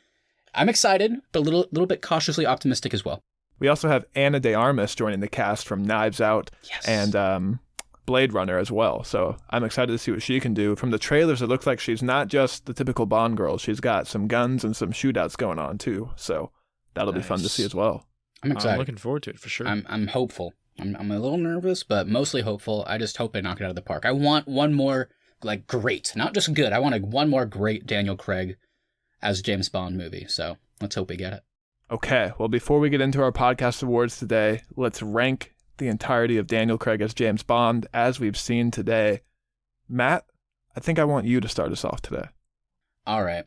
I'm excited, but a little bit cautiously optimistic as well. We also have Anna de Armas joining the cast from Knives Out and Blade Runner as well. So I'm excited to see what she can do. From the trailers, it looks like she's not just the typical Bond girl. She's got some guns and some shootouts going on too. So that'll be fun to see as well. I'm excited. I'm looking forward to it for sure. I'm hopeful. I'm a little nervous, but mostly hopeful. I just hope they knock it out of the park. I want one more great, not just good. I want one more great Daniel Craig as James Bond movie. So let's hope we get it. Okay, well, before we get into our podcast awards today, let's rank the entirety of Daniel Craig as James Bond as we've seen today. Matt, I think I want you to start us off today. All right.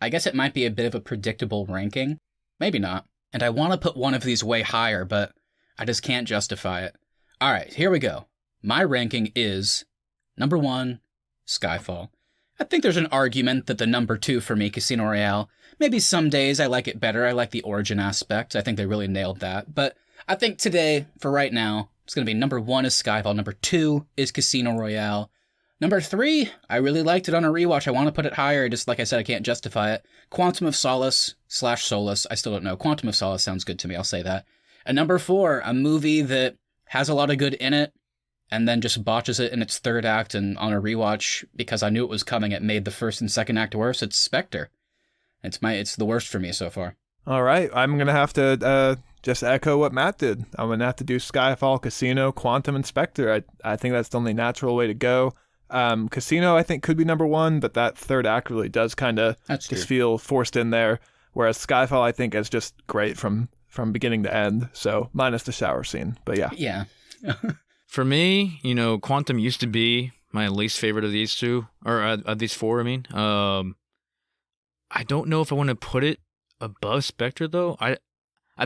I guess it might be a bit of a predictable ranking. Maybe not. And I want to put one of these way higher, but I just can't justify it. All right, here we go. My ranking is number 1, Skyfall. I think there's an argument that the number 2 for me, Casino Royale, maybe some days I like it better. I like the origin aspect. I think they really nailed that. But I think today, for right now, it's going to be number 1 is Skyfall. Number 2 is Casino Royale. Number 3, I really liked it on a rewatch. I want to put it higher. Just like I said, I can't justify it. Quantum of Solace / Solace. I still don't know. Quantum of Solace sounds good to me. I'll say that. And number 4, a movie that has a lot of good in it, and then just botches it in its third act, and on a rewatch, because I knew it was coming, it made the first and second act worse. It's Spectre. It's the worst for me so far. All right, I'm going to have to just echo what Matt did. I'm going to have to do Skyfall, Casino, Quantum, and Spectre. I think that's the only natural way to go. Casino, I think, could be number 1, but that third act really does kind of just feel forced in there, whereas Skyfall, I think, is just great from beginning to end, so minus the shower scene, but yeah. Yeah. For me, Quantum used to be my least favorite of these two, or of these 4, I mean. I don't know if I want to put it above Spectre, though. I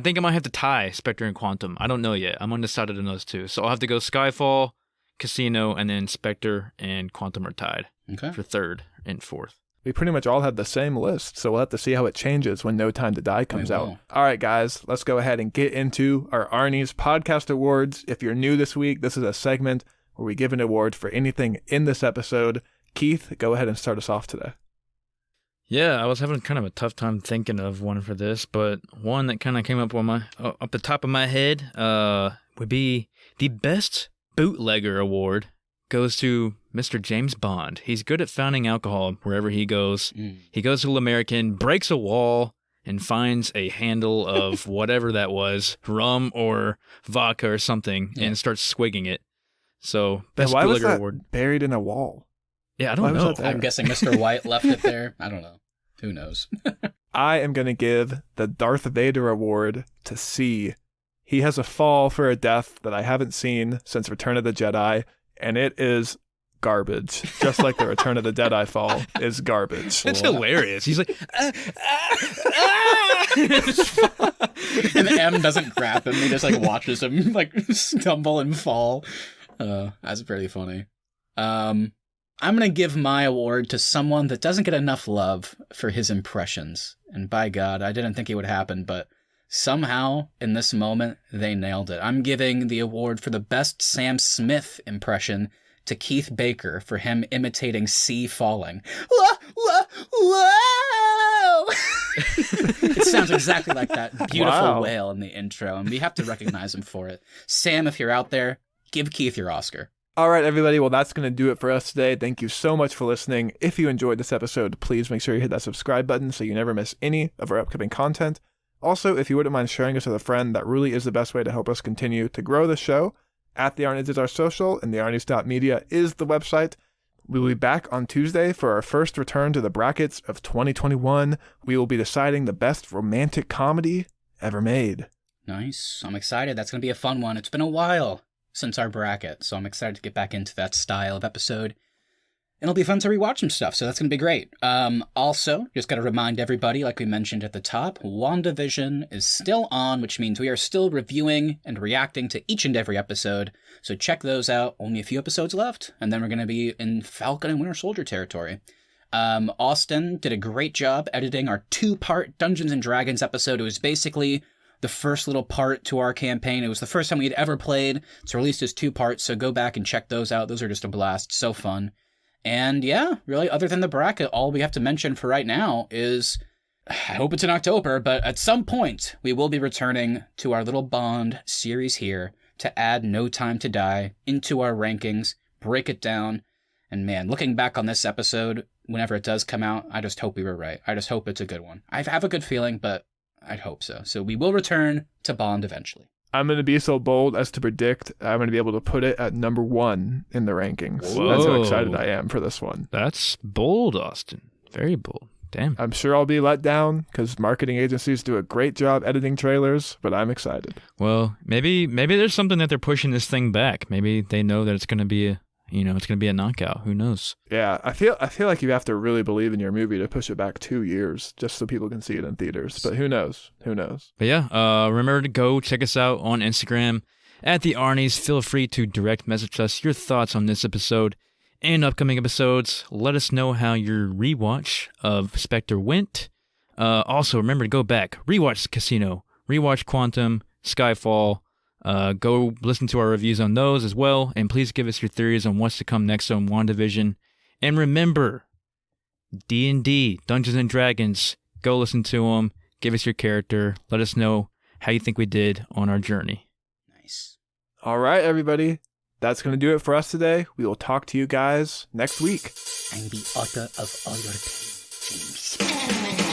think I might have to tie Spectre and Quantum. I don't know yet. I'm undecided on those two. So I'll have to go Skyfall, Casino, and then Spectre and Quantum are tied for 3rd and 4th. We pretty much all have the same list, so we'll have to see how it changes when No Time to Die comes out. All right, guys, let's go ahead and get into our Arnies Podcast Awards. If you're new this week, this is a segment where we give an award for anything in this episode. Keith, go ahead and start us off today. Yeah, I was having kind of a tough time thinking of one for this, but one that kind of came up up the top of my head would be the Best Bootlegger Award goes to Mr. James Bond. He's good at finding alcohol wherever he goes. He goes to American, breaks a wall, and finds a handle of whatever that was, rum or vodka or something, and starts swigging it. So, Best Why was Bootlegger that Award. buried in a wall? Yeah, I don't know. I'm guessing Mr. White left it there. I don't know. Who knows? I am going to give the Darth Vader Award to C. He has a fall for a death that I haven't seen since Return of the Jedi, and it is garbage. Just like the Return of the Jedi fall is garbage. It's hilarious. He's like, And M doesn't grab him. He just like watches him like stumble and fall. That's pretty funny. I'm going to give my award to someone that doesn't get enough love for his impressions. And by God, I didn't think it would happen, but somehow in this moment, they nailed it. I'm giving the award for the best Sam Smith impression to Keith Baker for him imitating C falling. Whoa! It sounds exactly like that beautiful whale in the intro, and we have to recognize him for it. Sam, if you're out there, give Keith your Oscar. All right, everybody. Well, that's going to do it for us today. Thank you so much for listening. If you enjoyed this episode, please make sure you hit that subscribe button so you never miss any of our upcoming content. Also, if you wouldn't mind sharing us with a friend, that really is the best way to help us continue to grow the show. At The Arnies is our social, and thearnies.media is the website. We will be back on Tuesday for our first return to the brackets of 2021. We will be deciding the best romantic comedy ever made. Nice. I'm excited. That's going to be a fun one. It's been a while since our bracket, so I'm excited to get back into that style of episode. And it'll be fun to rewatch some stuff, so that's going to be great. Also, just got to remind everybody, like we mentioned at the top, WandaVision is still on, which means we are still reviewing and reacting to each and every episode. So check those out. Only a few episodes left, and then we're going to be in Falcon and Winter Soldier territory. Austin did a great job editing our 2-part Dungeons & Dragons episode. It was basically the first little part to our campaign. It was the first time we had ever played. It's released as 2 parts, so go back and check those out. Those are just a blast. So fun. And yeah, really, other than the bracket, all we have to mention for right now is, I hope it's in October, but at some point, we will be returning to our little Bond series here to add No Time to Die into our rankings, break it down. And man, looking back on this episode, whenever it does come out, I just hope we were right. I just hope it's a good one. I have a good feeling, but I'd hope so. So we will return to Bond eventually. I'm going to be so bold as to predict I'm going to be able to put it at number 1 in the rankings. Whoa. That's how excited I am for this one. That's bold, Austin. Very bold. Damn. I'm sure I'll be let down because marketing agencies do a great job editing trailers, but I'm excited. Well, maybe there's something that they're pushing this thing back. Maybe they know that it's going to be a knockout. Who knows? Yeah, I feel like you have to really believe in your movie to push it back 2 years just so people can see it in theaters. But who knows? Who knows? But yeah, remember to go check us out on Instagram at The Arnies. Feel free to direct message us your thoughts on this episode and upcoming episodes. Let us know how your rewatch of Spectre went. Also, remember to go back, rewatch Casino, rewatch Quantum, Skyfall. Go listen to our reviews on those as well, and please give us your theories on what's to come next on WandaVision. And remember, D&D, Dungeons & Dragons, go listen to them, give us your character, let us know how you think we did on our journey. Nice. All right, everybody. That's going to do it for us today. We will talk to you guys next week. I'm the author of all your pain, James.